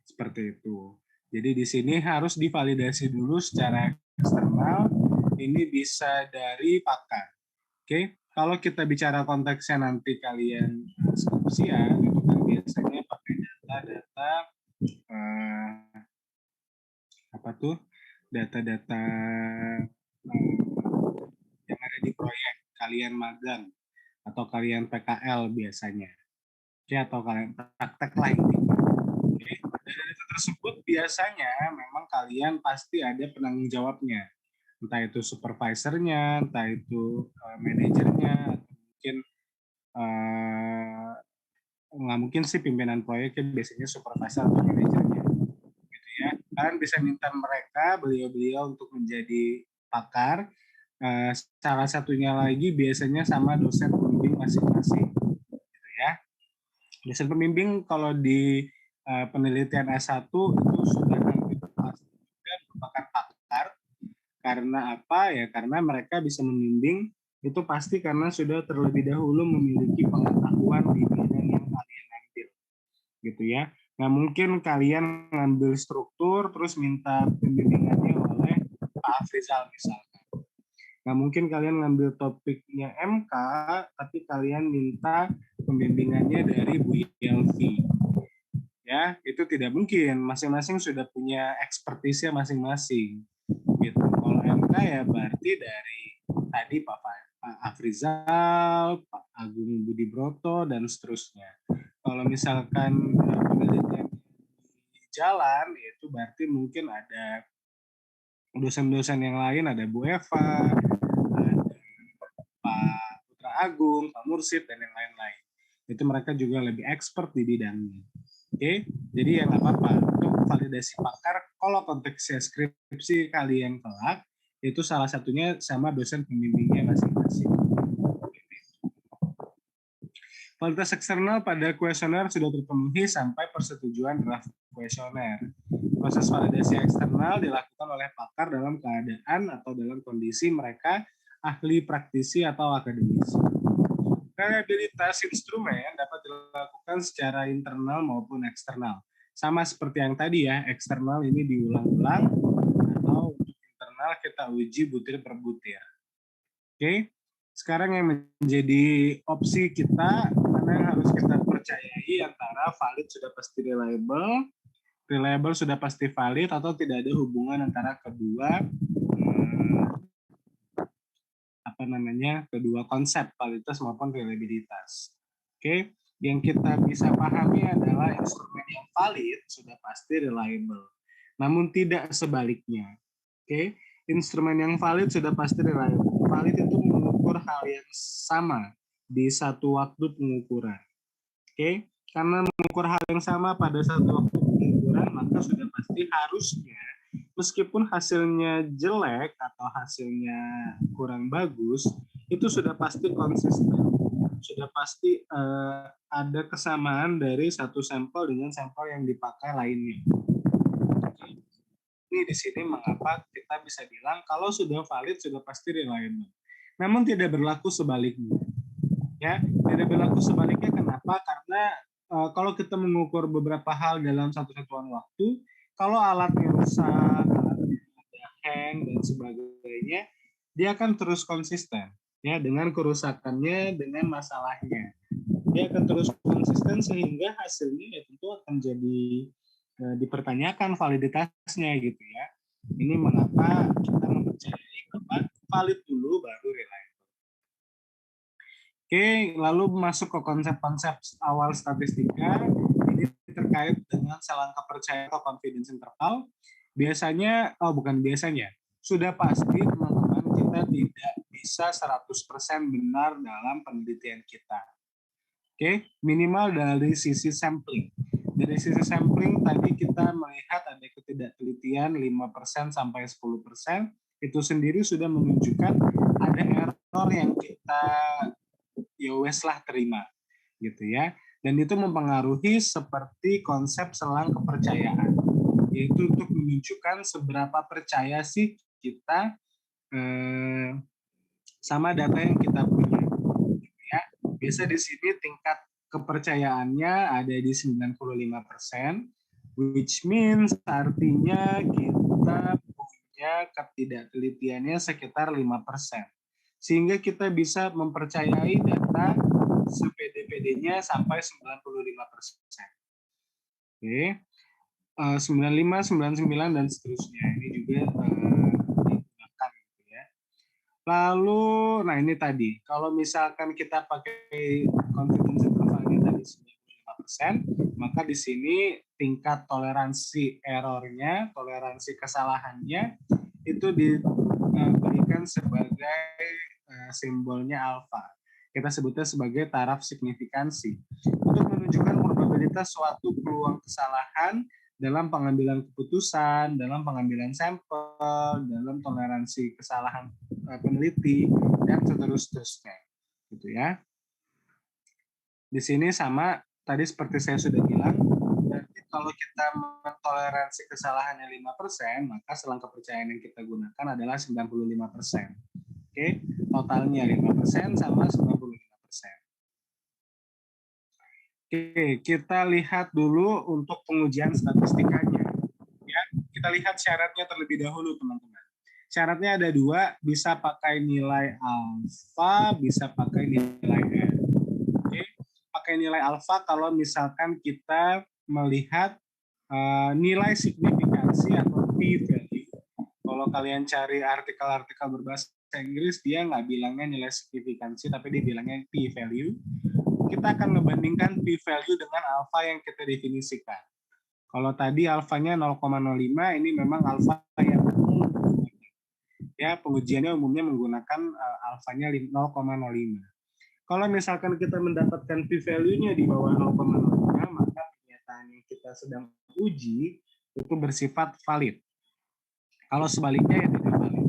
Seperti itu. Jadi di sini harus divalidasi dulu secara eksternal. Ini bisa dari pakar. Oke, kalau kita bicara konteksnya nanti kalian skripsian itu kan biasanya pakai data-data apa tuh? Data-data yang ada di proyek kalian magang atau kalian PKL biasanya. Oke, atau kalian praktek lah intinya. Oke, dari data tersebut biasanya memang kalian pasti ada penanggung jawabnya. Entah itu supervisornya, entah itu manajernya, atau mungkin nggak mungkin sih pimpinan proyeknya, biasanya supervisor atau manajernya. Gitu ya. Kalian bisa minta mereka, beliau-beliau untuk menjadi pakar. Salah satunya lagi biasanya sama dosen pembimbing masing-masing. Gitu ya. Dosen pembimbing kalau di penelitian S1 itu sudah hampir pasti juga merupakan pakar. Karena apa ya? Karena mereka bisa membimbing itu pasti karena sudah terlebih dahulu memiliki pengetahuan di bidang yang kalian ambil, gitu ya. Nah mungkin kalian ngambil struktur terus minta pembimbingannya oleh Pak Afrizal misalkan. Nah mungkin kalian ngambil topiknya MK, tapi kalian minta pembimbingannya dari Bu Yelvi. Ya, itu tidak mungkin. Masing-masing sudah punya ekspertisnya masing-masing. Gitu. Kalau MK ya berarti dari tadi Pak Afrizal, Pak Agung Budi Broto, dan seterusnya. Kalau misalkan penelitian di jalan, itu berarti mungkin ada dosen-dosen yang lain, ada Bu Eva, ada Pak Putra Agung, Pak Mursid, dan yang lain-lain. Itu mereka juga lebih expert di bidangnya. Oke, jadi ya nggak apa-apa. Untuk validasi pakar, kalau konteksnya skripsi kalian kelak, itu salah satunya sama dosen pembimbingnya masing-masing. Validitas eksternal pada kuesioner sudah terpenuhi sampai persetujuan draft kuesioner. Proses validasi eksternal dilakukan oleh pakar dalam keadaan atau dalam kondisi mereka ahli praktisi atau akademisi. Reliabilitas instrumen dapat dilakukan secara internal maupun eksternal. Sama seperti yang tadi ya, eksternal ini diulang-ulang, atau untuk internal kita uji butir per butir. Oke, Sekarang yang menjadi opsi kita, mana yang harus kita percayai antara valid sudah pasti reliable, reliable sudah pasti valid, atau tidak ada hubungan antara kedua kedua konsep validitas maupun reliabilitas. Oke, yang kita bisa pahami adalah instrumen yang valid sudah pasti reliable, namun tidak sebaliknya. Oke, instrumen yang valid sudah pasti reliable. Valid itu mengukur hal yang sama di satu waktu pengukuran. Oke, karena mengukur hal yang sama pada satu waktu pengukuran, maka sudah pasti harusnya meskipun hasilnya jelek atau hasilnya kurang bagus, itu sudah pasti konsisten. Sudah pasti ada kesamaan dari satu sampel dengan sampel yang dipakai lainnya. Ini di sini mengapa kita bisa bilang kalau sudah valid sudah pasti reliable. Namun tidak berlaku sebaliknya. Ya, tidak berlaku sebaliknya kenapa? Karena kalau kita mengukur beberapa hal dalam satu satuan waktu, kalau alatnya rusak, alatnya ada hang dan sebagainya, dia akan terus konsisten ya dengan kerusakannya, dengan masalahnya. Dia akan terus konsisten sehingga hasilnya ya tentu akan jadi dipertanyakan validitasnya gitu ya. Ini mengapa kita mempercayai bahwa valid dulu baru reliable. Oke, lalu masuk ke konsep-konsep awal statistika. Ini terkait dengan selang kepercayaan atau confidence interval. Biasanya, bukan biasanya, sudah pasti teman-teman kita tidak bisa 100% benar dalam penelitian kita. Oke, minimal dari sisi sampling. Dari sisi sampling tadi kita melihat ada ketidaktelitian 5% sampai 10%. Itu sendiri sudah menunjukkan ada error yang kita ya wes lah terima gitu ya, dan itu mempengaruhi seperti konsep selang kepercayaan, yaitu untuk menunjukkan seberapa percaya sih kita sama data yang kita punya gitu ya. Biasa di sini tingkat kepercayaannya ada di 95%, which means artinya kita punya ketidaktelitiannya sekitar 5%. Sehingga kita bisa mempercayai data sepede-pedenya sampai 95%. Oke. 95, 99 dan seterusnya. Ini juga digunakan gitu ya. Lalu, nah ini tadi, kalau misalkan kita pakai confidence intervalnya tadi 95%, maka di sini tingkat toleransi errornya, toleransi kesalahannya itu diberikan sebagai simbolnya alfa. Kita sebutnya sebagai taraf signifikansi. Untuk menunjukkan probabilitas suatu peluang kesalahan dalam pengambilan keputusan, dalam pengambilan sampel, dalam toleransi kesalahan peneliti, dan seterusnya. Gitu ya. Di sini sama, tadi seperti saya sudah bilang, berarti kalau kita mentoleransi kesalahannya 5%, maka selang kepercayaan yang kita gunakan adalah 95%. Oke, totalnya 5% sama 95%. Oke, kita lihat dulu untuk pengujian statistikanya. Ya, kita lihat syaratnya terlebih dahulu, teman-teman. Syaratnya ada dua, bisa pakai nilai alfa, bisa pakai nilai R. Oke, pakai nilai alfa kalau misalkan kita melihat nilai signifikansi atau p-value. Kalau kalian cari artikel-artikel berbahasa Inggris, dia nggak bilangnya nilai signifikansi, tapi dia bilangnya p-value. Kita akan membandingkan p-value dengan alfa yang kita definisikan. Kalau tadi alfanya 0,05, ini memang alfa yang ya pengujiannya umumnya menggunakan alfanya 0,05. Kalau misalkan kita mendapatkan p-value-nya di bawah 0,05, maka pernyataan yang kita sedang uji itu bersifat valid. Kalau sebaliknya ya tidak valid.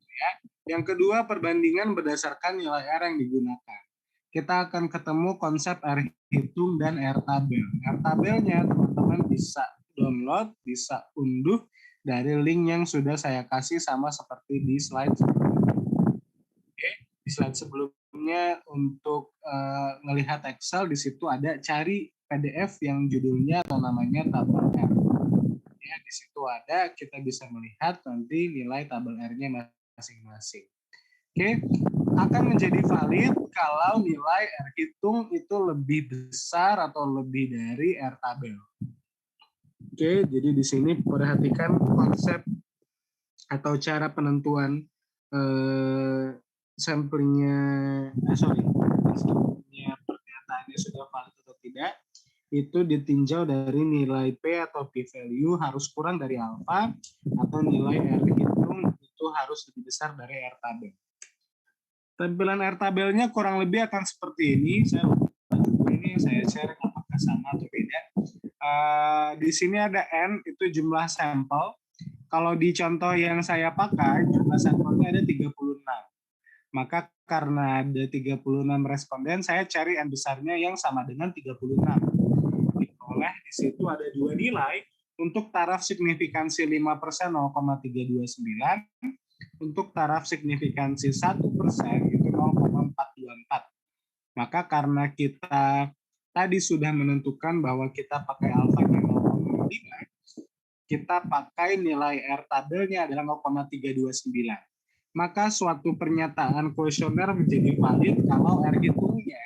Ya. Yang kedua, perbandingan berdasarkan nilai R yang digunakan. Kita akan ketemu konsep R hitung dan R tabel. R tabelnya teman-teman bisa download, bisa unduh dari link yang sudah saya kasih sama seperti di slide sebelumnya. Oke, di slide sebelumnya untuk melihat Excel, di situ ada cari PDF yang judulnya atau namanya tabel R. Ya, di situ ada, kita bisa melihat nanti nilai tabel R-nya masing-masing. Oke, akan menjadi valid kalau nilai R hitung itu lebih besar atau lebih dari R tabel. Oke, jadi di sini perhatikan konsep atau cara penentuan samplingnya, sampelnya pernyataannya sudah valid atau tidak, itu ditinjau dari nilai P atau P value harus kurang dari alfa atau nilai R hitung itu harus lebih besar dari R tabel. Tampilan R tabelnya kurang lebih akan seperti ini. Saya share apakah sama atau beda. Di sini ada N, itu jumlah sampel. Kalau di contoh yang saya pakai, jumlah sampelnya ada 36. Maka karena ada 36 responden, saya cari N besarnya yang sama dengan 36. Diperoleh di situ ada dua nilai. Untuk taraf signifikansi 5% 0,329. Untuk taraf signifikansi 1% itu 0,424. Maka karena kita tadi sudah menentukan bahwa kita pakai alfanya 0,5, kita pakai nilai R tabelnya adalah 0,329. Maka suatu pernyataan kuesioner menjadi valid kalau R hitungnya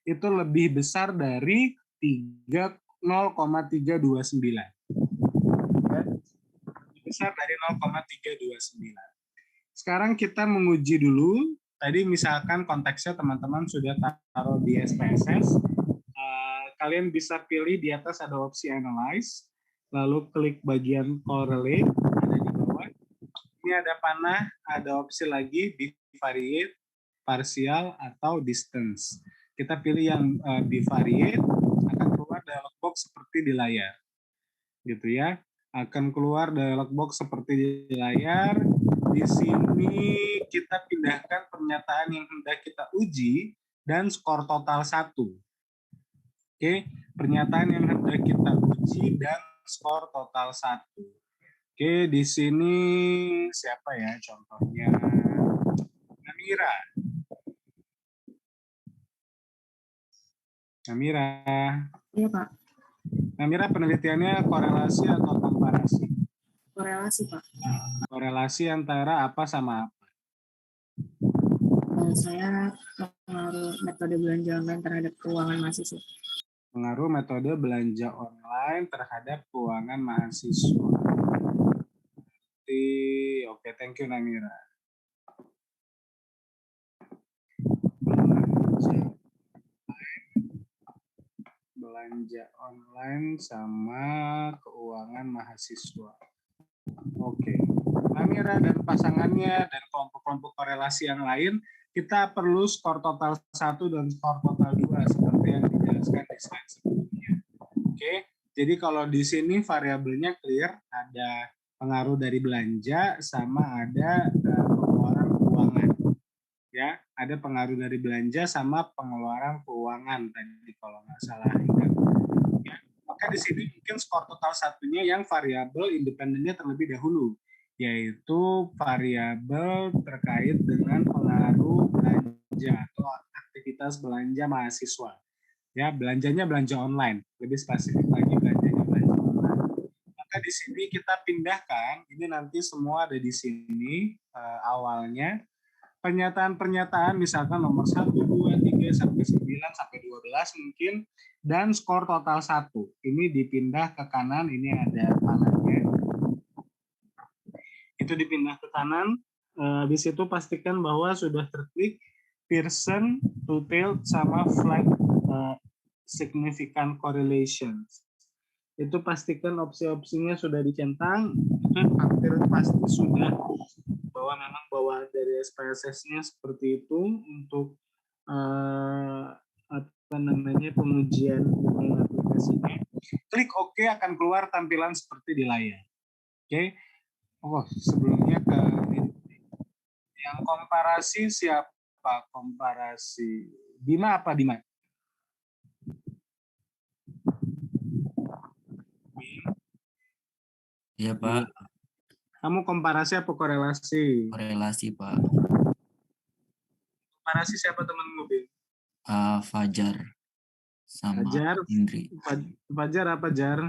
itu lebih besar dari 0,329. Lebih besar dari 0,329. Sekarang kita menguji dulu. Tadi misalkan konteksnya teman-teman sudah taruh di SPSS. Kalian bisa pilih di atas ada opsi Analyze. Lalu klik bagian Correlate, ada di bawah. Ini ada panah, ada opsi lagi Bivariate, Partial, atau Distance. Kita pilih yang Bivariate, akan keluar dialog box seperti di layar. Gitu ya. Akan keluar dialog box seperti di layar. Di sini kita pindahkan pernyataan yang hendak kita uji dan skor total 1. Oke, pernyataan yang hendak kita uji dan skor total 1. Oke, di sini siapa ya contohnya? Namira. Iya, Pak. Namira, penelitiannya korelasi atau komparasi? Korelasi, Pak. Korelasi antara apa sama apa? Saya pengaruh metode belanja online terhadap keuangan mahasiswa. Pengaruh metode belanja online terhadap keuangan mahasiswa. Oke, thank you Namira. Belanja online sama keuangan mahasiswa. Oke. Namira dan pasangannya dan kelompok-kelompok korelasi yang lain, kita perlu skor total 1 dan skor total 2 seperti yang dijelaskan di slide sebelumnya. Oke. Jadi kalau di sini variabelnya clear, ada pengaruh dari belanja sama ada pengeluaran keuangan. Ya, ada pengaruh dari belanja sama pengeluaran keuangan tadi kalau nggak salah ingat. Ya, maka di sini mungkin skor total satunya yang variabel independennya terlebih dahulu, yaitu variabel terkait dengan pengaruh belanja atau aktivitas belanja mahasiswa. Ya, belanjanya belanja online, lebih spesifik lagi belanjanya belanja online. Maka di sini kita pindahkan, ini nanti semua ada di sini awalnya. Pernyataan-pernyataan misalkan nomor 1, 2, 3, sampai 9, sampai 12 mungkin, dan skor total 1. Ini dipindah ke kanan, ini ada panahnya. Itu dipindah ke kanan, habis itu pastikan bahwa sudah terklik Pearson, Two-Tailed, sama Flag Significant Correlations. Itu pastikan opsi-opsinya sudah dicentang, itu hampir pasti sudah bahwa memang bawaan dari SPSS-nya seperti itu untuk pengujian dengan aplikasinya. Klik OK akan keluar tampilan seperti di layar. Oke. Oh, sebelumnya ke yang komparasi siapa? Komparasi Bima apa Dima? Iya, Pak. Kamu komparasi apa korelasi? Korelasi, Pak. Komparasi siapa temanmu, Bim? Fajar sama Fajar. Indri. Fajar apa Jar?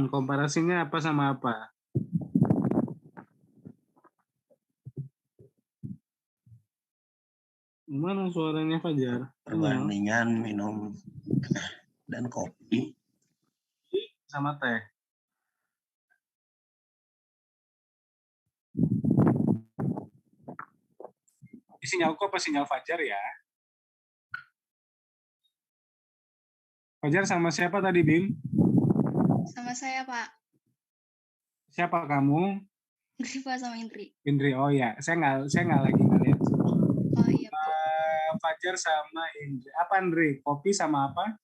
Komparasinya apa sama apa? Gimana suaranya Fajar? Perbandingan minum teh dan kopi. Sama teh. Ini sinyalku apa sinyal Fajar ya? Fajar sama siapa tadi, Bim? Sama saya, Pak. Siapa kamu? Grifa sama Indri. Indri. Oh ya, saya nggak lagi ngeliat. Oh iya, Pak. Fajar sama Indri. Apa Indri? Kopi sama apa?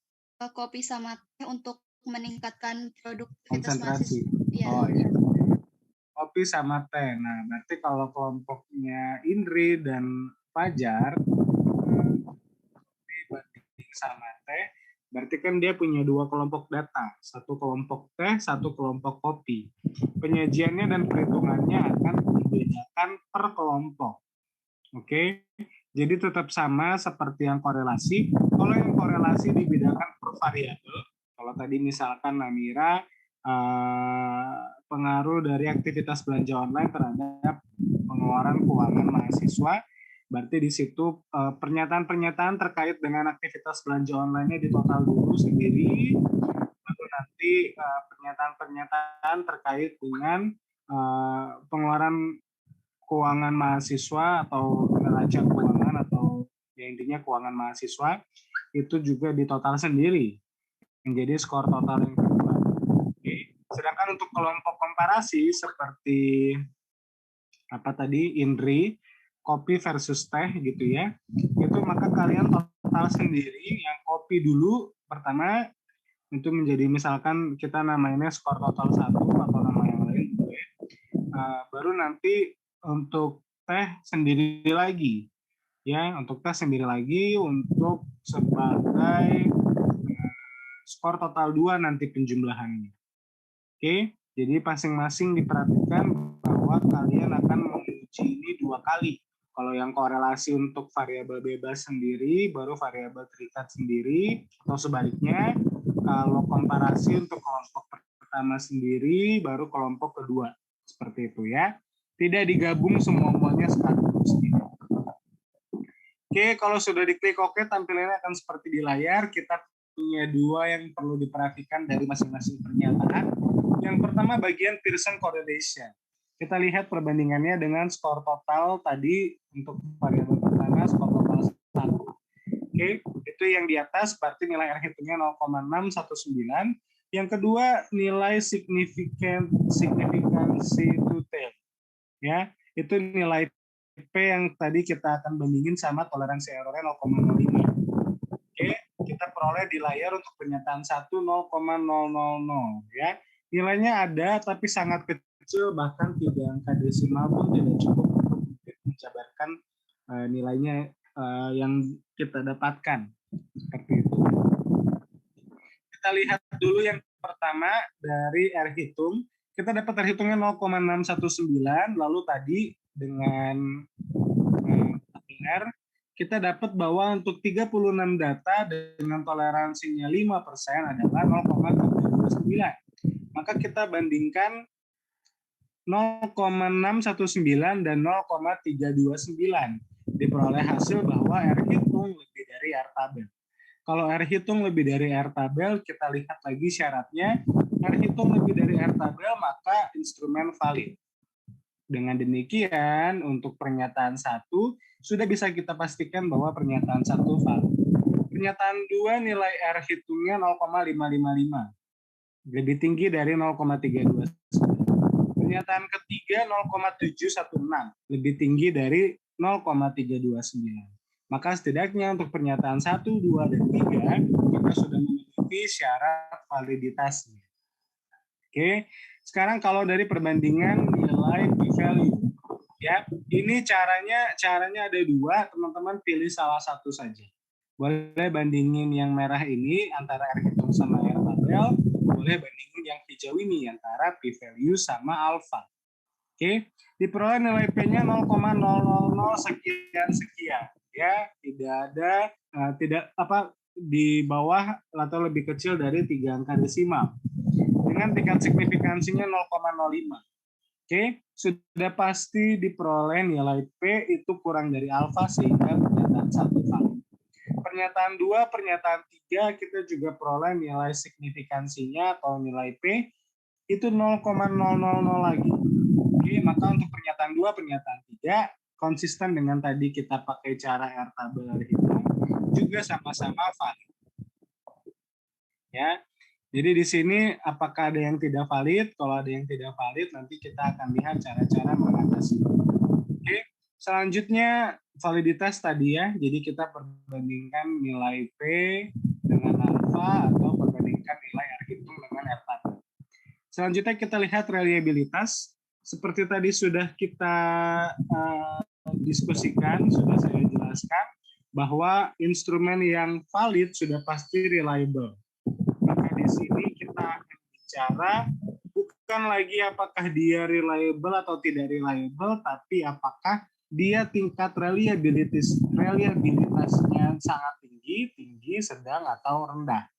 Kopi sama teh untuk meningkatkan produktivitas Konsentrasi. mahasiswa. Iya. Oh iya. Kopi sama teh. Nah, berarti kalau kelompoknya Indri dan Fajar, kopi banding sama teh, berarti kan dia punya dua kelompok data. Satu kelompok teh, satu kelompok kopi. Penyajiannya dan perhitungannya akan dibedakan per kelompok. Oke, jadi tetap sama seperti yang korelasi. Kalau yang korelasi dibedakan per variabel. Kalau tadi misalkan Namira pengaruh dari aktivitas belanja online terhadap pengeluaran keuangan mahasiswa, berarti di situ pernyataan-pernyataan terkait dengan aktivitas belanja online-nya ditotal dulu sendiri, lalu nanti pernyataan-pernyataan terkait dengan pengeluaran keuangan mahasiswa atau neraca keuangan atau ya intinya keuangan mahasiswa itu juga ditotal sendiri menjadi skor total yang kedua. Oke. Sedangkan untuk kelompok komparasi seperti apa tadi Indri, kopi versus teh gitu ya, itu maka kalian total sendiri yang kopi dulu pertama itu menjadi misalkan kita namainnya skor total 1 atau nama yang lain gitu ya. Baru nanti untuk teh sendiri lagi ya, untuk teh sendiri lagi untuk sebagai skor total 2 nanti penjumlahannya. Oke, jadi masing-masing diperhatikan bahwa kalian akan menguji ini 2 kali. Kalau yang korelasi untuk variabel bebas sendiri, baru variabel terikat sendiri, atau sebaliknya, kalau komparasi untuk kelompok pertama sendiri, baru kelompok kedua. Seperti itu ya. Tidak digabung semuanya sekaligus. Oke, kalau sudah diklik oke, tampilannya akan seperti di layar. Kita punya 2 yang perlu diperhatikan dari masing-masing pernyataan. Yang pertama bagian Pearson correlation. Kita lihat perbandingannya dengan skor total tadi untuk variabel pertama skor total 1. Oke, itu yang di atas berarti nilai R hitungnya 0,619. Yang kedua nilai signifikansi to tail. Ya, itu nilai P yang tadi kita akan bandingin sama toleransi errornya 0,05. Oke, kita peroleh di layar untuk pernyataan 1 0,000 ya. Nilainya ada tapi sangat kecil, bahkan 3 angka desimal pun tidak cukup untuk menjabarkan nilainya yang kita dapatkan. Seperti itu. Kita lihat dulu yang pertama dari R hitung. Kita dapat R hitungnya 0,619, lalu tadi dengan R kita dapat bahwa untuk 36 data dengan toleransinya 5% adalah 0,329. Maka kita bandingkan 0,619 dan 0,329. Diperoleh hasil bahwa R hitung lebih dari R tabel. Kalau R hitung lebih dari R tabel, kita lihat lagi syaratnya. R hitung lebih dari R tabel, maka instrumen valid. Dengan demikian, untuk pernyataan 1, sudah bisa kita pastikan bahwa pernyataan 1 valid. Pernyataan 2 nilai R hitungnya 0,555. Lebih tinggi dari 0,329. Pernyataan ketiga 0,716. Lebih tinggi dari 0,329. Maka setidaknya untuk pernyataan 1, 2, dan 3, kita sudah memenuhi syarat validitasnya. Oke, sekarang kalau dari perbandingan nilai p-value, ya, ini caranya ada 2, teman-teman pilih salah satu saja. Boleh bandingin yang merah ini antara R hitung sama R tabel, boleh bandingin yang hijau ini antara p-value sama alpha. Oke, diperoleh nilai P-nya 0,000 sekian. Ya, tidak ada di bawah atau lebih kecil dari 3 angka desimal. Dengan tingkat signifikansinya 0,05. Oke, sudah pasti diperoleh nilai P itu kurang dari alfa sehingga pernyataan 1 valid. Pernyataan 2, pernyataan 3 kita juga peroleh nilai signifikansinya atau nilai P itu 0,000 lagi. Oke, maka untuk pernyataan 2, pernyataan 3 konsisten dengan tadi kita pakai cara R tabel itu juga sama-sama valid. Ya. Jadi di sini apakah ada yang tidak valid? Kalau ada yang tidak valid, nanti kita akan lihat cara-cara mengatasi. Oke, selanjutnya validitas tadi ya. Jadi kita perbandingkan nilai P dengan alfa atau perbandingkan nilai R hitung dengan R tabel. Selanjutnya kita lihat reliabilitas. Seperti tadi sudah kita diskusikan, sudah saya jelaskan bahwa instrumen yang valid sudah pasti reliable. Di sini kita akan bicara bukan lagi apakah dia reliable atau tidak reliable, tapi apakah dia tingkat reliabilitasnya sangat tinggi, sedang atau rendah,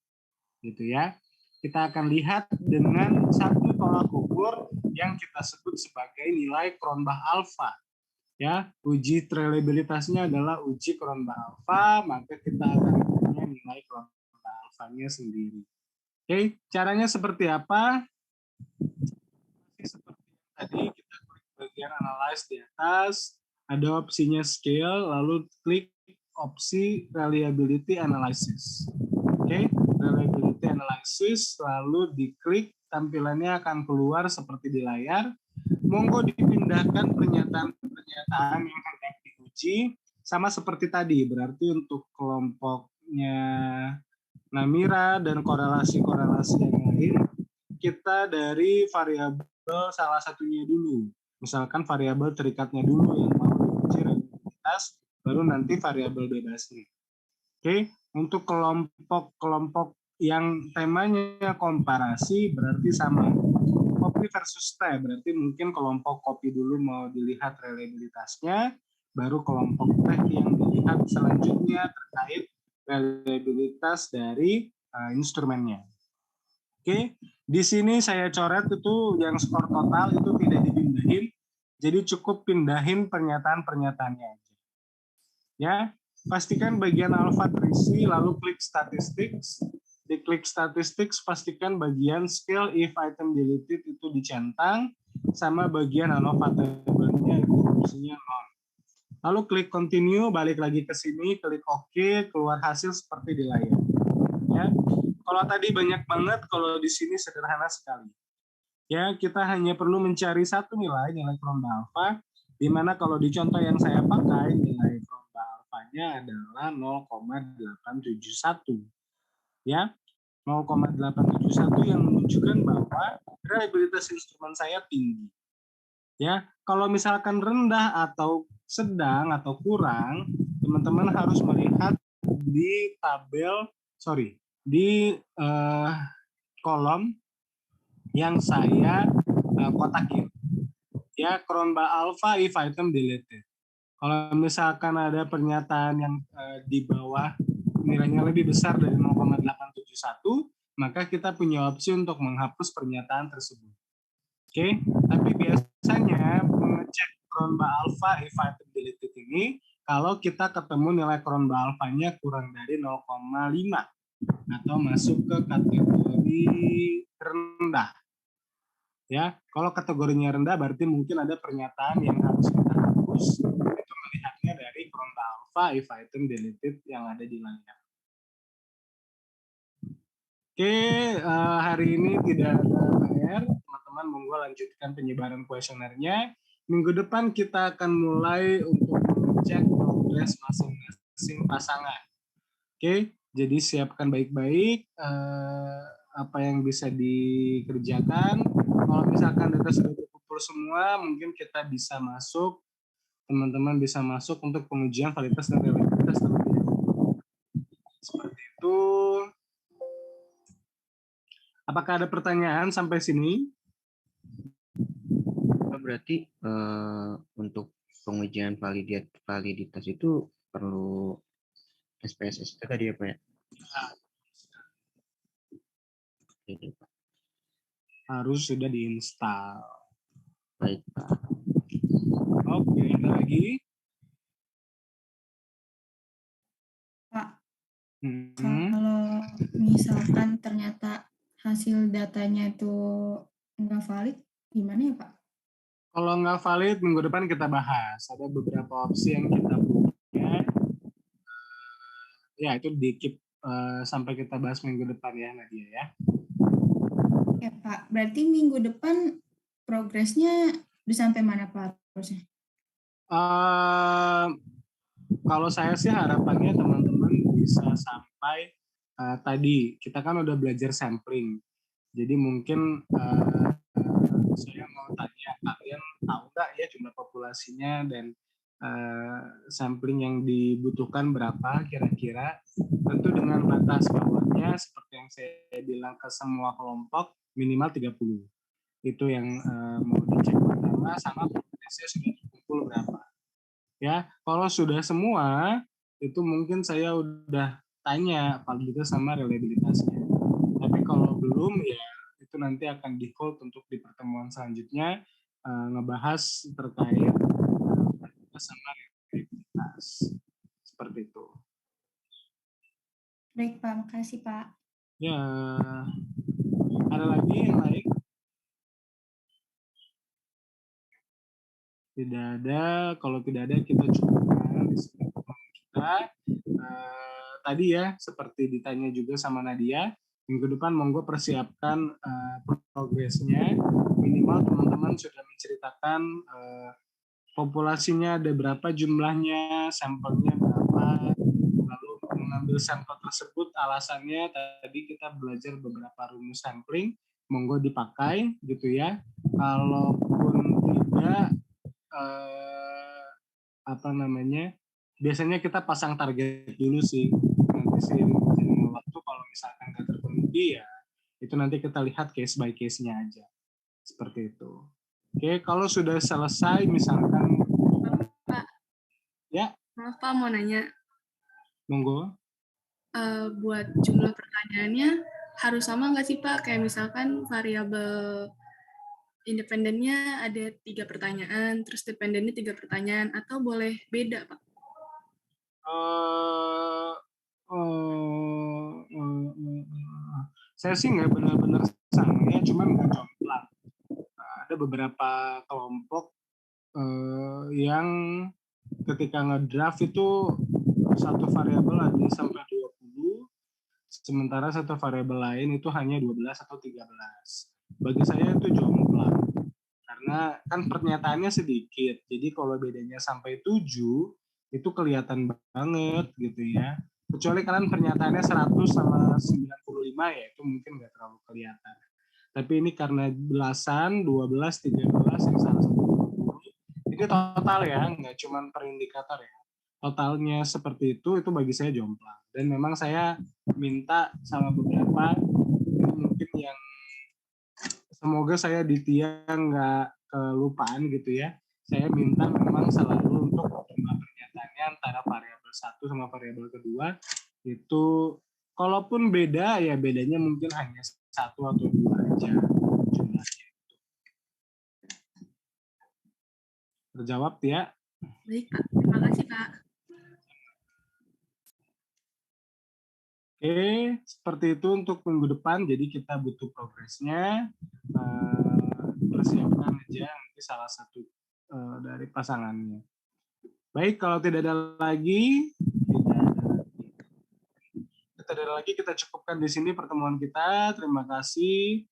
gitu ya. Kita akan lihat dengan satu tolak ukur yang kita sebut sebagai nilai Cronbach alpha. Ya, uji reliabilitasnya adalah uji Cronbach alpha, maka kita akan punya nilai Cronbach alpha-nya sendiri. Oke, caranya seperti apa? Seperti tadi kita klik bagian analyze di atas, ada opsinya scale, lalu klik opsi reliability analysis. Oke, reliability analysis, lalu diklik, tampilannya akan keluar seperti di layar. Monggo dipindahkan pernyataan-pernyataan yang hendak diuji, sama seperti tadi, berarti untuk kelompoknya Namira dan korelasi-korelasi yang lain, kita dari variabel salah satunya dulu. Misalkan variabel terikatnya dulu yang mau diuji reliabilitas, baru nanti variabel bebasnya. Oke, untuk kelompok-kelompok yang temanya komparasi berarti sama. Copy versus T, berarti mungkin kelompok copy dulu mau dilihat reliabilitasnya, baru kelompok T yang dilihat selanjutnya terkait reliabilitas dari instrumennya. Oke, di sini saya coret itu yang skor total itu tidak dipindahin, jadi cukup pindahin pernyataan-pernyataannya aja. Ya, pastikan bagian alpha terisi, lalu klik statistics. Di klik statistics, pastikan bagian scale if item deleted itu dicentang, sama bagian alpha tabelnya itu opsinya non. Lalu klik continue, balik lagi ke sini, klik OK, keluar hasil seperti di layar. Ya, kalau tadi banyak banget, kalau di sini sederhana sekali. Ya, kita hanya perlu mencari satu nilai Cronbach alpha, di mana kalau di contoh yang saya pakai, nilai Cronbach alpha-nya adalah 0,871. Ya, 0,871 yang menunjukkan bahwa reliabilitas instrumen saya tinggi. Ya, kalau misalkan rendah atau sedang atau kurang, teman-teman harus melihat di tabel, di kolom yang saya kotakin. Ya, Cronbach alpha if item deleted. Kalau misalkan ada pernyataan yang di bawah nilainya lebih besar dari 0,871, maka kita punya opsi untuk menghapus pernyataan tersebut. Oke, tapi biasanya mengecek Cronbach alpha if item deleted ini kalau kita ketemu nilai Cronbach alpha-nya kurang dari 0,5 atau masuk ke kategori rendah. Ya, kalau kategorinya rendah berarti mungkin ada pernyataan yang harus kita hapus. Itu melihatnya dari Cronbach alpha if item deleted yang ada di layar. Oke, hari ini tidak ada PR. Teman-teman monggo lanjutkan penyebaran kuesionernya. Minggu depan kita akan mulai untuk mengecek progres masing-masing pasangan. Oke, jadi siapkan baik-baik apa yang bisa dikerjakan. Kalau misalkan data sudah terkumpul semua, mungkin kita bisa masuk, teman-teman bisa masuk untuk pengujian validitas dan reliabilitas terlebih dahulu. Seperti itu. Apakah ada pertanyaan sampai sini? Berarti untuk pengujian validitas itu perlu SPSS tadi ya Pak ya? Harus sudah diinstal. Baik, Pak. Oke, ada lagi? Pak, Hmm. kalau misalkan ternyata hasil datanya itu nggak valid, gimana ya Pak? Kalau nggak valid, minggu depan kita bahas. Ada beberapa opsi yang kita punya. Ya, itu di-keep sampai kita bahas minggu depan ya, Nadia ya. Ya Pak, berarti minggu depan progresnya udah sampai mana Pak harusnya? Eh, Kalau saya sih harapannya teman-teman bisa sampai tadi, kita kan udah belajar sampling. Jadi mungkin saya mau tanya, kalian tahu nggak ya jumlah populasinya dan sampling yang dibutuhkan berapa kira-kira? Tentu dengan batas bawahnya seperti yang saya bilang ke semua kelompok minimal 30. Itu yang mau dicek pertama, sama progresnya sudah terkumpul berapa. Ya, kalau sudah semua itu mungkin saya udah tanya paling juga sama reliabilitasnya. Tapi kalau belum ya itu nanti akan di hold untuk di pertemuan selanjutnya ngebahas terkait sama reliabilitas seperti itu. Baik Pak, makasih Pak. Ya, ada lagi yang lain? Tidak ada. Kalau tidak ada kita cukupkan di sini pertemuan kita. Tadi ya seperti ditanya juga sama Nadia, minggu depan monggo persiapkan progresnya. Minimal teman-teman sudah menceritakan populasinya ada berapa jumlahnya, sampelnya berapa, lalu mengambil sampel tersebut alasannya tadi kita belajar beberapa rumus sampling, monggo dipakai gitu ya. Kalaupun tidak apa namanya, biasanya kita pasang target dulu sih, nanti sih dengan waktu kalau misalkan nggak terpenuhi ya itu nanti kita lihat case by case-nya aja seperti itu. Oke, kalau sudah selesai misalkan Pak, ya maaf Pak mau nanya, monggo. buat jumlah pertanyaannya harus sama nggak sih Pak? Kayak misalkan variabel independennya ada 3 pertanyaan, terus dependennya 3 pertanyaan, atau boleh beda Pak? Saya sih nggak benar-benar sama ya, cuman nggak jomplang. Ada beberapa kelompok yang ketika ngedraft itu satu variabel ada sampai 20, sementara satu variabel lain itu hanya 12 atau 13. Bagi saya itu jomplang. Karena kan pernyataannya sedikit. Jadi kalau bedanya sampai 7 itu kelihatan banget gitu ya. Kecuali kalian pernyataannya 100 sama 95 ya itu mungkin nggak terlalu kelihatan. Tapi ini karena belasan, 12, 13, yang salah satu 20. Ini total ya, nggak cuma per indikator ya. Totalnya seperti itu bagi saya jomplang. Dan memang saya minta sama beberapa, ini mungkin yang semoga saya di tiang nggak kelupaan gitu ya. Saya minta memang selalu untuk jumlah pernyataannya antara variabel 1 sama variabel kedua itu kalaupun beda ya bedanya mungkin hanya 1 atau 2 aja jumlahnya. Terjawab ya? Baik Pak, terima kasih Pak. Oke, seperti itu untuk minggu depan. Jadi kita butuh progresnya. Persiapkan aja nanti salah satu dari pasangannya. Baik, kalau tidak ada lagi, kita cukupkan di sini pertemuan kita. Terima kasih.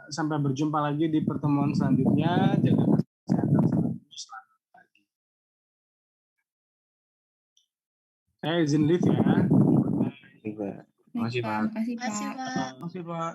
Sampai berjumpa lagi di pertemuan selanjutnya. Jaga kesehatan selalu. Selamat pagi. Saya izin live ya. Juga. Baik Makasih, Pak, Pak. makasih Pak. Makasih, Pak. Terima kasih, Pak.